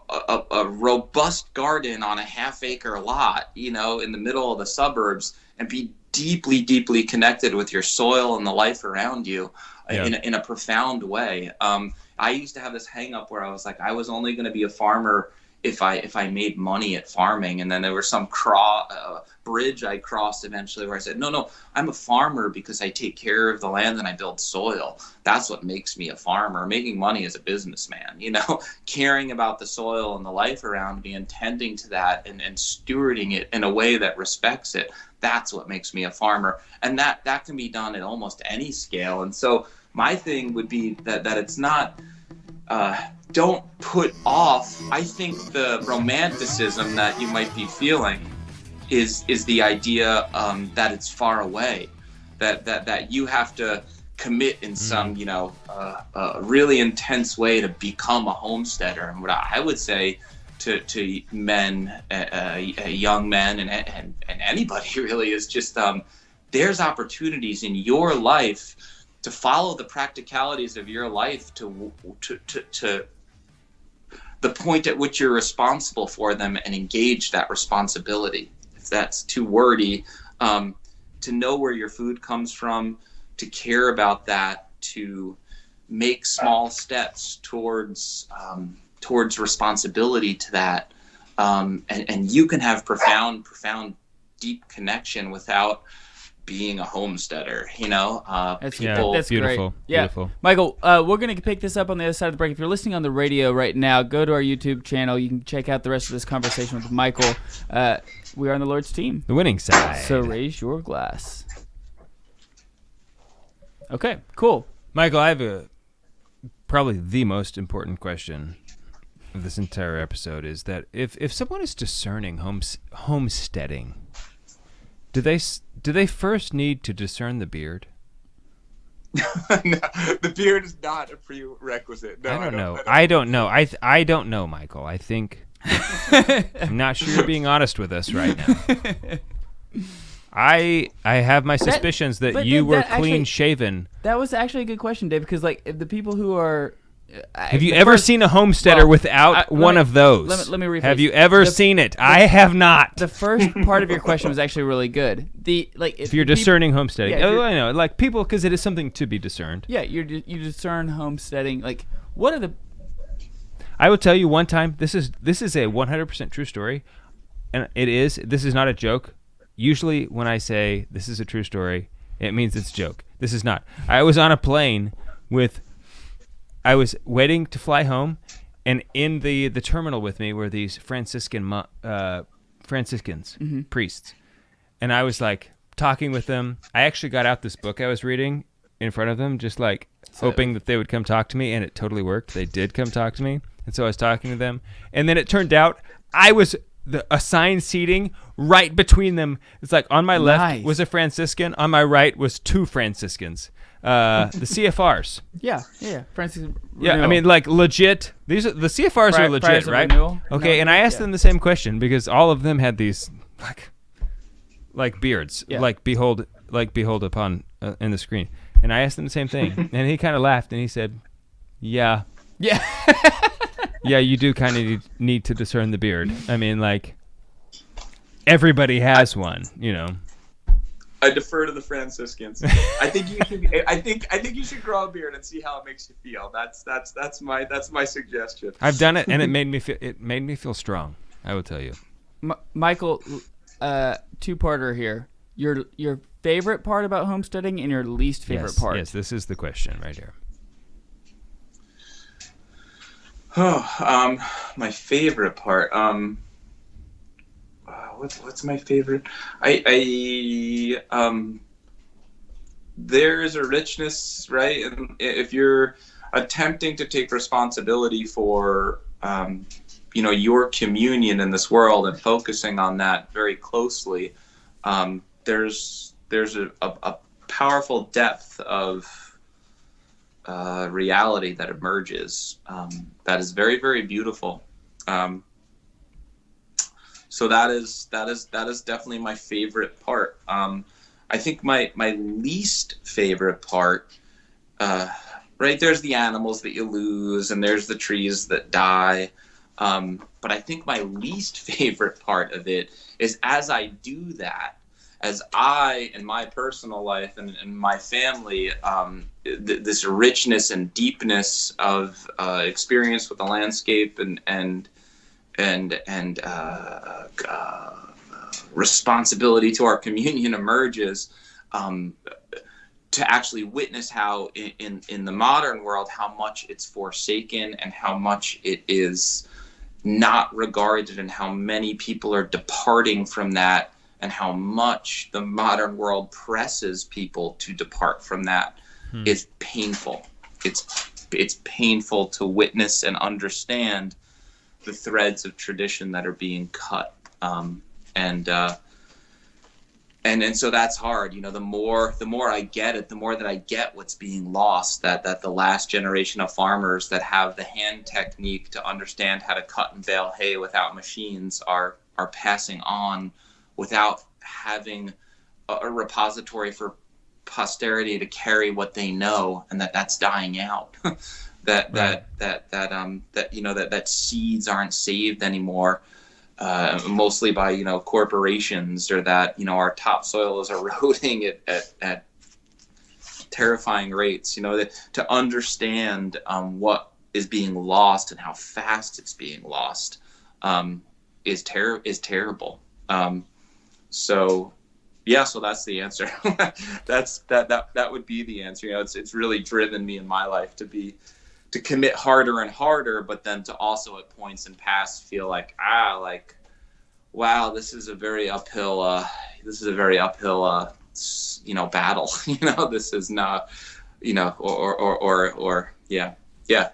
a robust garden on a half-acre lot, in the middle of the suburbs, and be deeply, deeply connected with your soil and the life around you in a profound way. I used to have this hang up where I was like, I was only going to be a farmer if I made money at farming. And then there was some bridge I crossed eventually where I said, no, I'm a farmer because I take care of the land and I build soil. That's what makes me a farmer. Making money as a businessman, caring about the soil and the life around me and tending to that and stewarding it in a way that respects it. That's what makes me a farmer. And that can be done at almost any scale. And so my thing would be that it's not, don't put off. I think the romanticism that you might be feeling is the idea that it's far away, that you have to commit in some, really intense way to become a homesteader. And what I would say to men, young men, and anybody really is just there's opportunities in your life to follow the practicalities of your life to the point at which you're responsible for them and engage that responsibility. If that's too wordy, to know where your food comes from, to care about that, to make small steps towards responsibility to that, and you can have profound, deep connection without being a homesteader. That's beautiful. Great. Yeah, beautiful. Michael, we're gonna pick this up on the other side of the break. If you're listening on the radio right now, go to our YouTube channel. You can check out the rest of this conversation with Michael. We are on the Lord's team, the winning side. So raise your glass. Okay, cool. Michael, I have probably the most important question of this entire episode is that if someone is discerning homesteading, do they first need to discern the beard? No, the beard is not a prerequisite. No, I don't know. I don't know, Michael. I think I'm not sure you're being honest with us right now. I have my suspicions that you were clean shaven. That was actually a good question, Dave, because if the people who are have you ever seen a homesteader without one of those? Let me rephrase. Have you ever seen it? I have not. The first part of your question was actually really good. If you're discerning homesteading, I know, people, because it is something to be discerned. Yeah, you discern homesteading. What are the? I will tell you one time. This is a 100% true story, and it is. This is not a joke. Usually, when I say this is a true story, it means it's a joke. This is not. I was on a plane I was waiting to fly home, and in the terminal with me were these Franciscans, priests, and I was talking with them. I actually got out this book I was reading in front of them, just hoping that they would come talk to me, and it totally worked. They did come talk to me, and so I was talking to them, and then it turned out I was assigned seating right between them. It's on my left was a Franciscan, on my right was two Franciscans. The CFRs. Yeah. Franciscan. Yeah, I mean, legit. These are the CFRs are legit, right? Renewal? Okay, and I asked them the same question because all of them had these beards, behold upon in the screen, and I asked them the same thing, and he kind of laughed and he said, "Yeah, yeah, you do kind of need to discern the beard. I mean, everybody has one, I defer to the Franciscans. I think you should. I think you should grow a beard and see how it makes you feel. That's my suggestion. I've done it, and it made me feel strong. I will tell you, Michael. Two-parter here. Your favorite part about homesteading and your least favorite part. Yes, this is the question right here. Oh, my favorite part. What's my favorite? There's a richness, right? And if you're, attempting to take responsibility for your communion in this world and focusing on that very closely, there's a powerful depth of reality that emerges that is very, very beautiful. So that is definitely my favorite part. I think my least favorite part, right, there's the animals that you lose and there's the trees that die. But I think my least favorite part of it is as I do that, as I, in my personal life and my family, this richness and deepness of experience with the landscape and responsibility to our communion emerges, to actually witness how in the modern world, how much it's forsaken and how much it is not regarded and how many people are departing from that and how much the modern world presses people to depart from that is painful. It's painful to witness and understand the threads of tradition that are being cut. And so that's hard. The more I get it, the more that I get what's being lost, that the last generation of farmers that have the hand technique to understand how to cut and bale hay without machines are passing on without having a repository for posterity to carry what they know, and that's dying out. that seeds aren't saved anymore. Mostly by corporations, or that our topsoil is eroding at terrifying rates. To understand what is being lost and how fast it's being lost is terrible. So that's the answer. that would be the answer. It's really driven me in my life to commit harder and harder, but then to also at points in past feel like wow, this is a very uphill battle. This is not,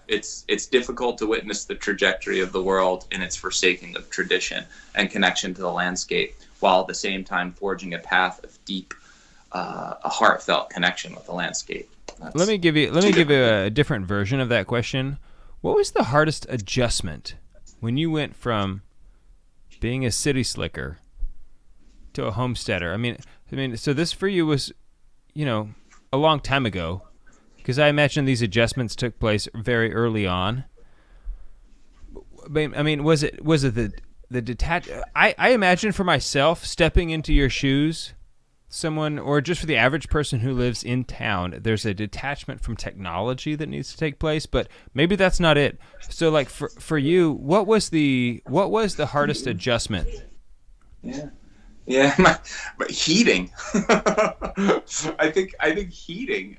it's difficult to witness the trajectory of the world in its forsaking of tradition and connection to the landscape, while at the same time forging a path of deep, a heartfelt connection with the landscape. Let me give you a different version of that question. What was the hardest adjustment when you went from being a city slicker to a homesteader? I mean, so this for you was, a long time ago, because I imagine these adjustments took place very early on. I mean, was it the detach? I imagine for myself, stepping into your shoes, someone, or just for the average person who lives in town, there's a detachment from technology that needs to take place, but maybe that's not it. So like for you, what was the hardest adjustment? Yeah, my heating. I think heating.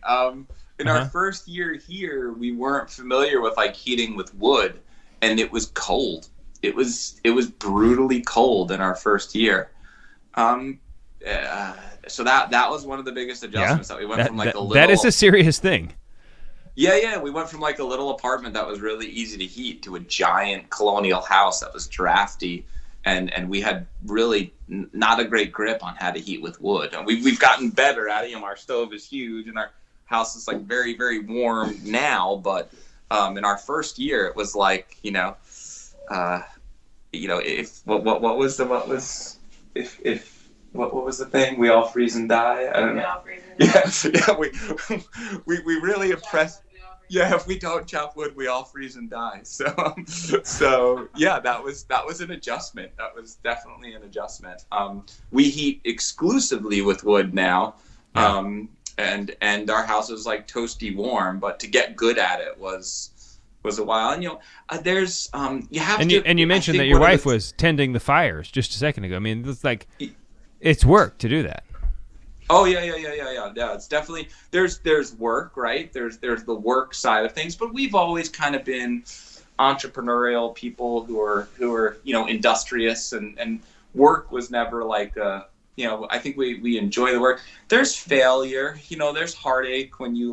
In our first year here, we weren't familiar with heating with wood, and it was cold. It was brutally cold in our first year. So that was one of the biggest adjustments, that we went from a little. That is a serious thing. Yeah. We went from a little apartment that was really easy to heat to a giant colonial house that was drafty, and we had really not a great grip on how to heat with wood. And we've gotten better at it. Our stove is huge, and our house is very, very warm now. But in our first year, it was what was the thing? We all freeze and die. I don't know. Yeah. We really impressed. Yeah, if we don't chop wood, we all freeze and die. So yeah, that was an adjustment. That was definitely an adjustment. We heat exclusively with wood now, and our house is toasty warm. But to get good at it was a while. And there's you have to. And you mentioned that your wife was tending the fires just a second ago. I mean, it's it's work to do that. Oh yeah. It's definitely there's work, right? There's the work side of things, but we've always kind of been entrepreneurial people who are industrious, and work was never I think we enjoy the work. There's failure, there's heartache when you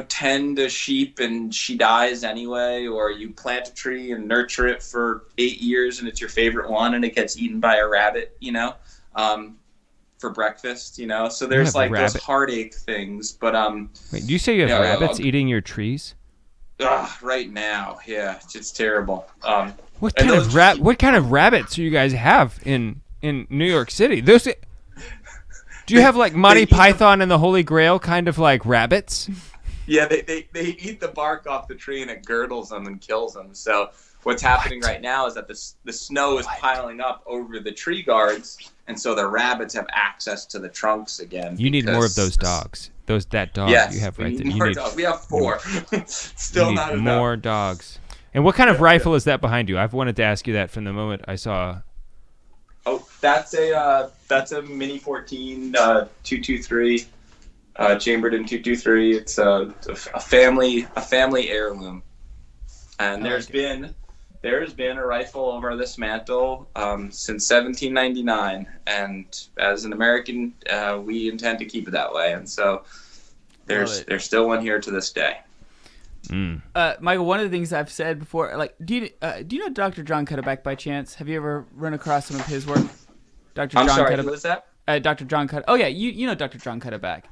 tend a sheep and she dies anyway, or you plant a tree and nurture it for 8 years and it's your favorite one and it gets eaten by a rabbit, for breakfast, So there's like those heartache things, but Wait, do you say you have rabbits eating your trees? Right now, yeah, it's terrible. What kind of rabbits do you guys have in New York City? Do you have like Monty Python and the Holy Grail kind of like rabbits? Yeah, they eat the bark off the tree and it girdles them and kills them. So what's happening right now is that the snow is piling up over the tree guards, and so the rabbits have access to the trunks again. You need more of those dogs. That dog yes, you have right there. More dogs. We have 4. Still not enough. More dogs. And what kind of rifle is that behind you? I've wanted to ask you that from the moment I saw. Oh, that's a Mini 14 223, chambered in 223. It's a family heirloom, and there's been a rifle over this mantle since 1799, and as an American, we intend to keep it that way, and so there's still one here to this day. Michael, one of the things I've said before, like, do you know Dr. John Cutterback by chance? Have you ever run across some of his work? Dr. I'm John sorry, Cutterback. who is that? Dr. John Cutter. Oh yeah, you know Dr. John Cutterback.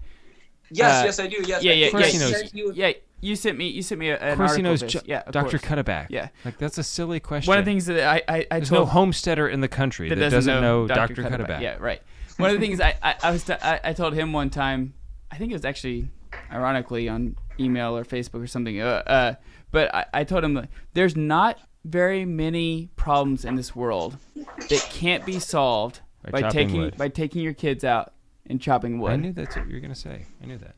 Yes, I do. Yes, yeah. Of course he knows. Yeah, you sent me an of course he knows article. Yeah, of Dr. course. Cutterback. Yeah, like that's a silly question. One of the things that I There's told no homesteader in the country that doesn't know Dr. Cutterback. Yeah, right. One of the things I told him one time, I think it was actually ironically on email or Facebook or something. But I told him there's not very many problems in this world that can't be solved by taking your kids out and chopping wood. I knew that's what you were gonna say. I knew that.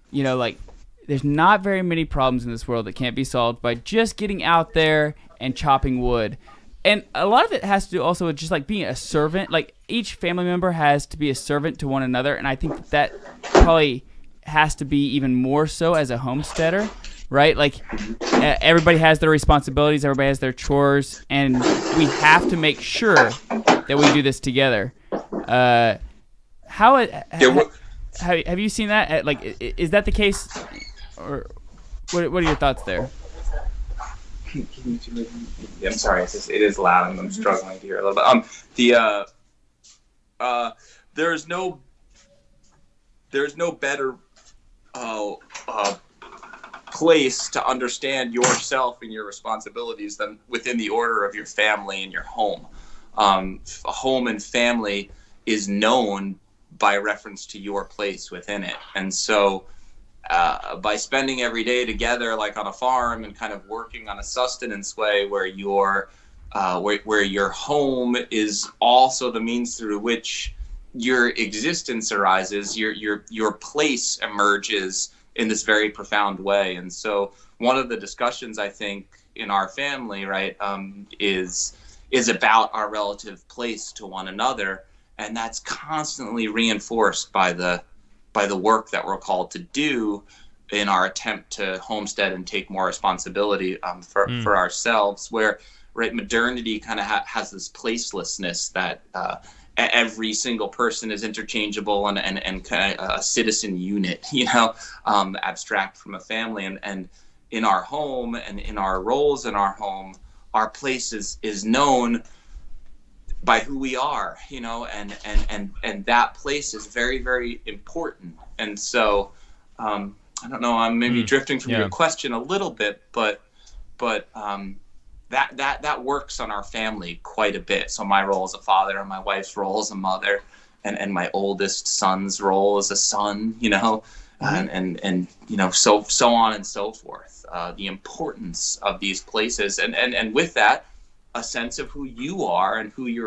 There's not very many problems in this world that can't be solved by just getting out there and chopping wood. And a lot of it has to do also with just like being a servant. Like each family member has to be a servant to one another, and I think that probably has to be even more so as a homesteader, right? Like everybody has their responsibilities, everybody has their chores, and we have to make sure that we do this together. Have you seen that? Like, is that the case, or what are your thoughts there? I'm sorry, it is loud and I'm struggling to hear a little bit. There's no better place to understand yourself and your responsibilities than within the order of your family and your home. A home and family is known by reference to your place within it, and so by spending every day together, like on a farm, and kind of working on a sustenance way, where your home is also the means through which your existence arises, your place emerges in this very profound way. And so one of the discussions I think in our family, right, is about our relative place to one another, and that's constantly reinforced by the work that we're called to do in our attempt to homestead and take more responsibility for ourselves, where, right, modernity kind of has this placelessness that every single person is interchangeable and kind of a citizen unit, abstract from a family. And in our home and in our roles in our home, our place is known by who we are, and that place is very, very important. And so, I don't know, I'm maybe drifting from your question a little bit, but that works on our family quite a bit. So my role as a father, and my wife's role as a mother, and my oldest son's role as a son, and so on and so forth. The importance of these places, and with that, a sense of who you are and who you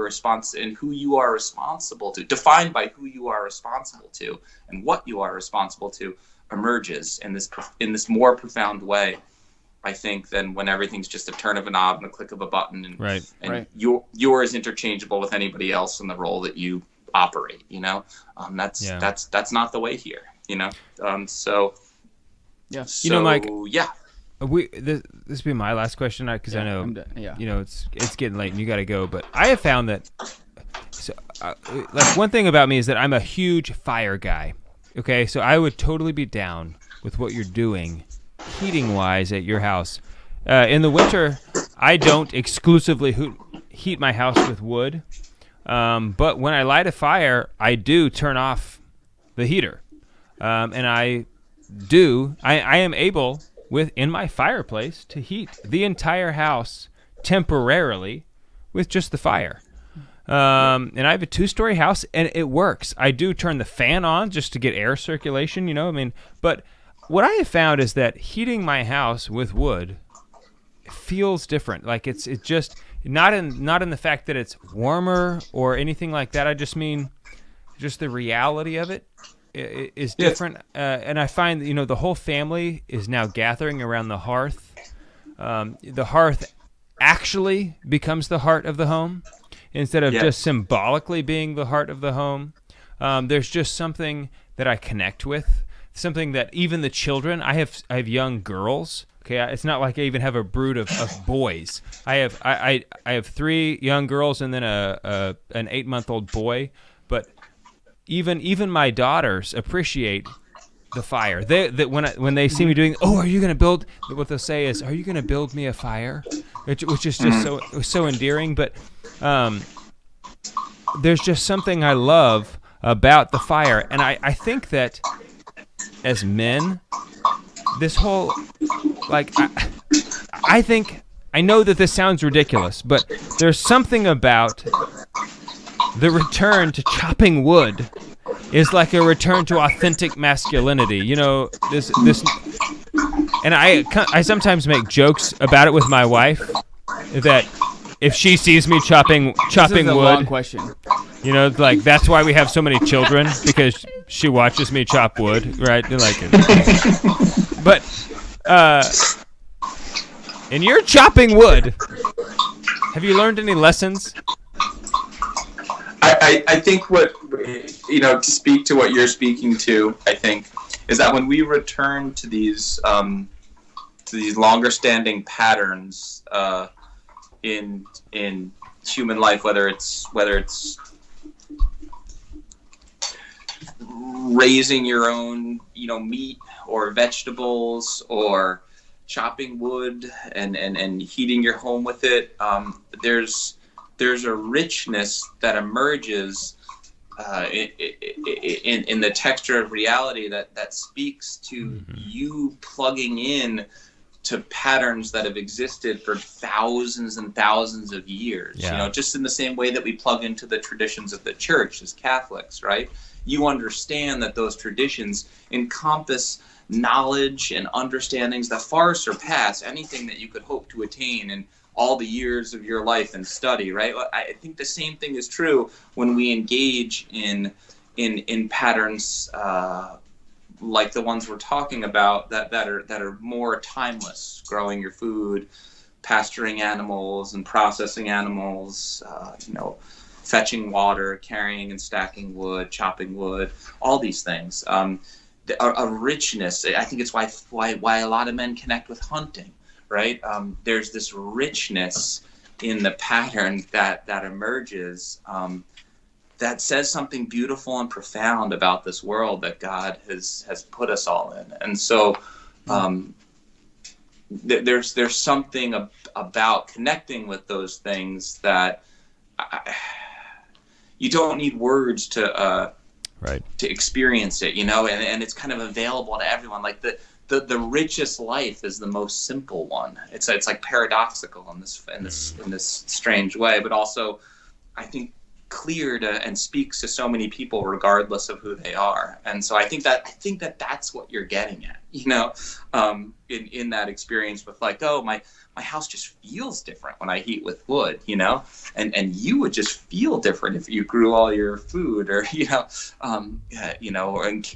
are responsible to, defined by who you are responsible to and what you are responsible to, emerges in this more profound way, I think, than when everything's just a turn of a knob and a click of a button, and right. You're as interchangeable with anybody else in the role that you operate. That's not the way here. So yeah. Mike. Yeah. This will be my last question, because I know it's getting late and you got to go. But I have found that one thing about me is that I'm a huge fire guy. Okay, so I would totally be down with what you're doing heating wise at your house? In the winter, I don't exclusively heat my house with wood, but when I light a fire, I do turn off the heater, and I am able in my fireplace to heat the entire house temporarily with just the fire. And I have a 2-story house, and it works. I do turn the fan on just to get air circulation, but what I have found is that heating my house with wood feels different. Like it's just not in the fact that it's warmer or anything like that. I just mean just the reality of it is different. And I find the whole family is now gathering around the hearth. The hearth actually becomes the heart of the home instead of just symbolically being the heart of the home. There's just something that I connect with, something that even the children. I have young girls. Okay, it's not like I even have a brood of boys. I have 3 young girls and then an 8-month-old boy. But even my daughters appreciate the fire. When they see me doing, are you going to build? What they'll say is, are you going to build me a fire? Which is just so endearing. But there's just something I love about the fire, and I think that as men, this whole I know that this sounds ridiculous, but there's something about the return to chopping wood is like a return to authentic masculinity. This, and I sometimes make jokes about it with my wife that if she sees me chopping This is a wood, long question. That's why we have so many children, because she watches me chop wood, right? But and you're chopping wood. Have you learned any lessons? I think to speak to what you're speaking to, I think, is that when we return to these longer standing patterns in human life, whether it's raising your own meat or vegetables, or chopping wood and heating your home with it, there's a richness that emerges in the texture of reality that speaks to you plugging in to patterns that have existed for thousands and thousands of years. Just in the same way that we plug into the traditions of the church as Catholics, right? You understand that those traditions encompass knowledge and understandings that far surpass anything that you could hope to attain in all the years of your life and study, right? I think the same thing is true when we engage in patterns like the ones we're talking about that are more timeless. Growing your food, pasturing animals and processing animals, fetching water, carrying and stacking wood, chopping wood, all these things. A richness. I think it's why a lot of men connect with hunting, right? There's this richness in the pattern that emerges that says something beautiful and profound about this world that God has put us all in. And so there's something about connecting with those things that you don't need words to experience it, and it's kind of available to everyone. Like the richest life is the most simple one. It's like paradoxical in this strange way, but also I think clear to and speaks to so many people regardless of who they are. And so I think that that's what you're getting at, in that experience with my house just feels different when I heat with wood, and you would just feel different if you grew all your food, or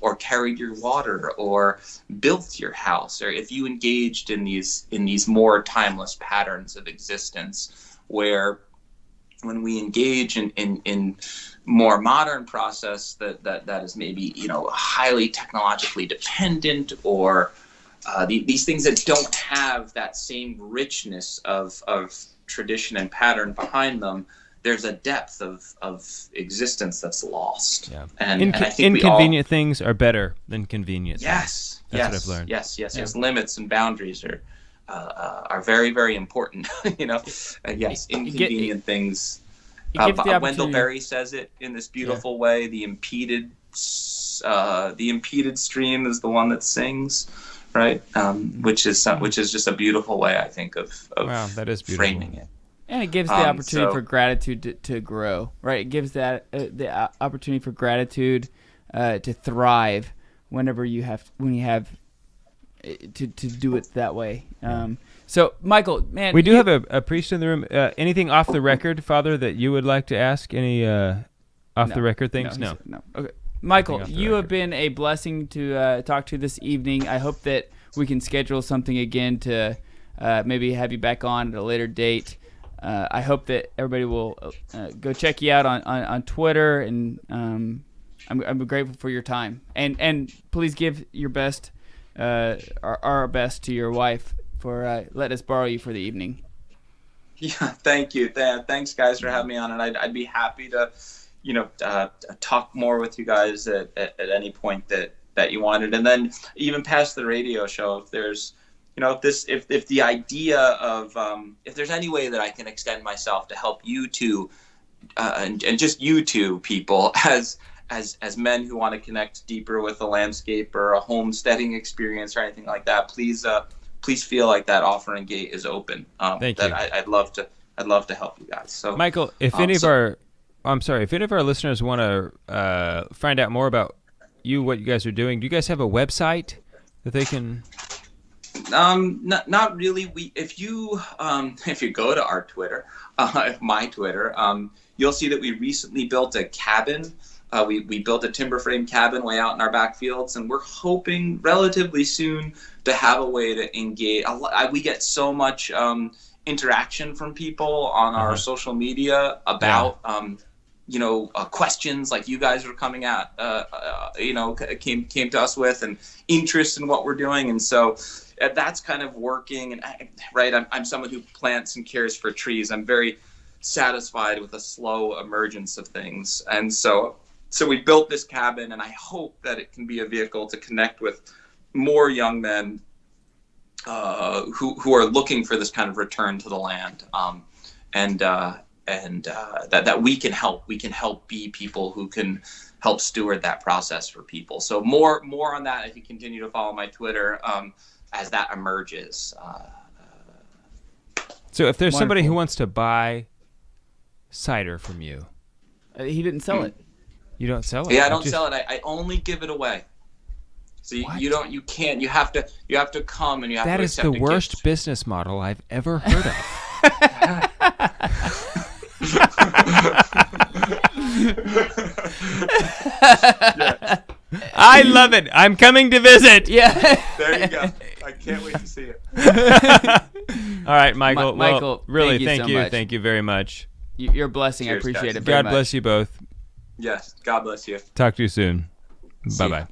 or carried your water, or built your house, or if you engaged in these more timeless patterns of existence, where when we engage in more modern process that is maybe highly technologically dependent, or these things that don't have that same richness of tradition and pattern behind them, there's a depth of existence that's lost. Yeah. And I think inconvenient things are better than convenient things. Yes. That's what I've learned. Yes. Limits and boundaries are very, very important. Yes, inconvenient things. Wendell Berry says it in this beautiful way. The impeded stream is the one that sings, right? Which is just a beautiful way, I think, of wow, that is beautiful. framing it. And it gives the opportunity for gratitude to grow, right? It gives that the opportunity for gratitude to thrive when you have to do it that way. So, Michael, man, we do have a priest in the room. Anything off the record, Father, that you would like to ask? Any off the record things? No. Okay, Michael, you have been a blessing to talk to this evening. I hope that we can schedule something again to maybe have you back on at a later date. I hope that everybody will go check you out on Twitter, and I'm grateful for your time. And please give your best, our best to your wife for letting us borrow you for the evening. Yeah, thank you. Thanks, guys, for having me on, and I'd be happy to, talk more with you guys at any point that you wanted, and then even past the radio show, if there's. If the idea of if there's any way that I can extend myself to help you two and just you two people as men who want to connect deeper with the landscape or a homesteading experience or anything like that, please feel like that offering gate is open. Thank you. I'd love to help you guys. So, Michael, if any of our listeners want to find out more about what you guys are doing, do you guys have a website that they can? Not really. If you go to our Twitter, my Twitter, you'll see that we recently built a cabin. We built a timber frame cabin way out in our backfields, and we're hoping relatively soon to have a way to engage. We get so much interaction from people on our social media about questions like you guys were coming at, came to us with, and interest in what we're doing, and so. That's kind of working, and I'm someone who plants and cares for trees. I'm very satisfied with the slow emergence of things, and so we built this cabin, and I hope that it can be a vehicle to connect with more young men who are looking for this kind of return to the land, and that we can help. We can help be people who can help steward that process for people. So more on that if you continue to follow my Twitter. As that emerges. So if there's somebody who wants to buy cider from you. He didn't sell it. You don't sell it? Yeah, I don't sell it. I only give it away. So you can't. You have to come and you have to accept a gift. That is the worst business model I've ever heard of. Yeah. I love it. I'm coming to visit. Yeah. There you go. I can't wait to see it. All right, Michael. Michael, really, thank you so much. Thank you very much. You're a blessing. Cheers, I appreciate guys. it very much. God bless you both. Yes. God bless you. Talk to you soon. See ya. Bye-bye.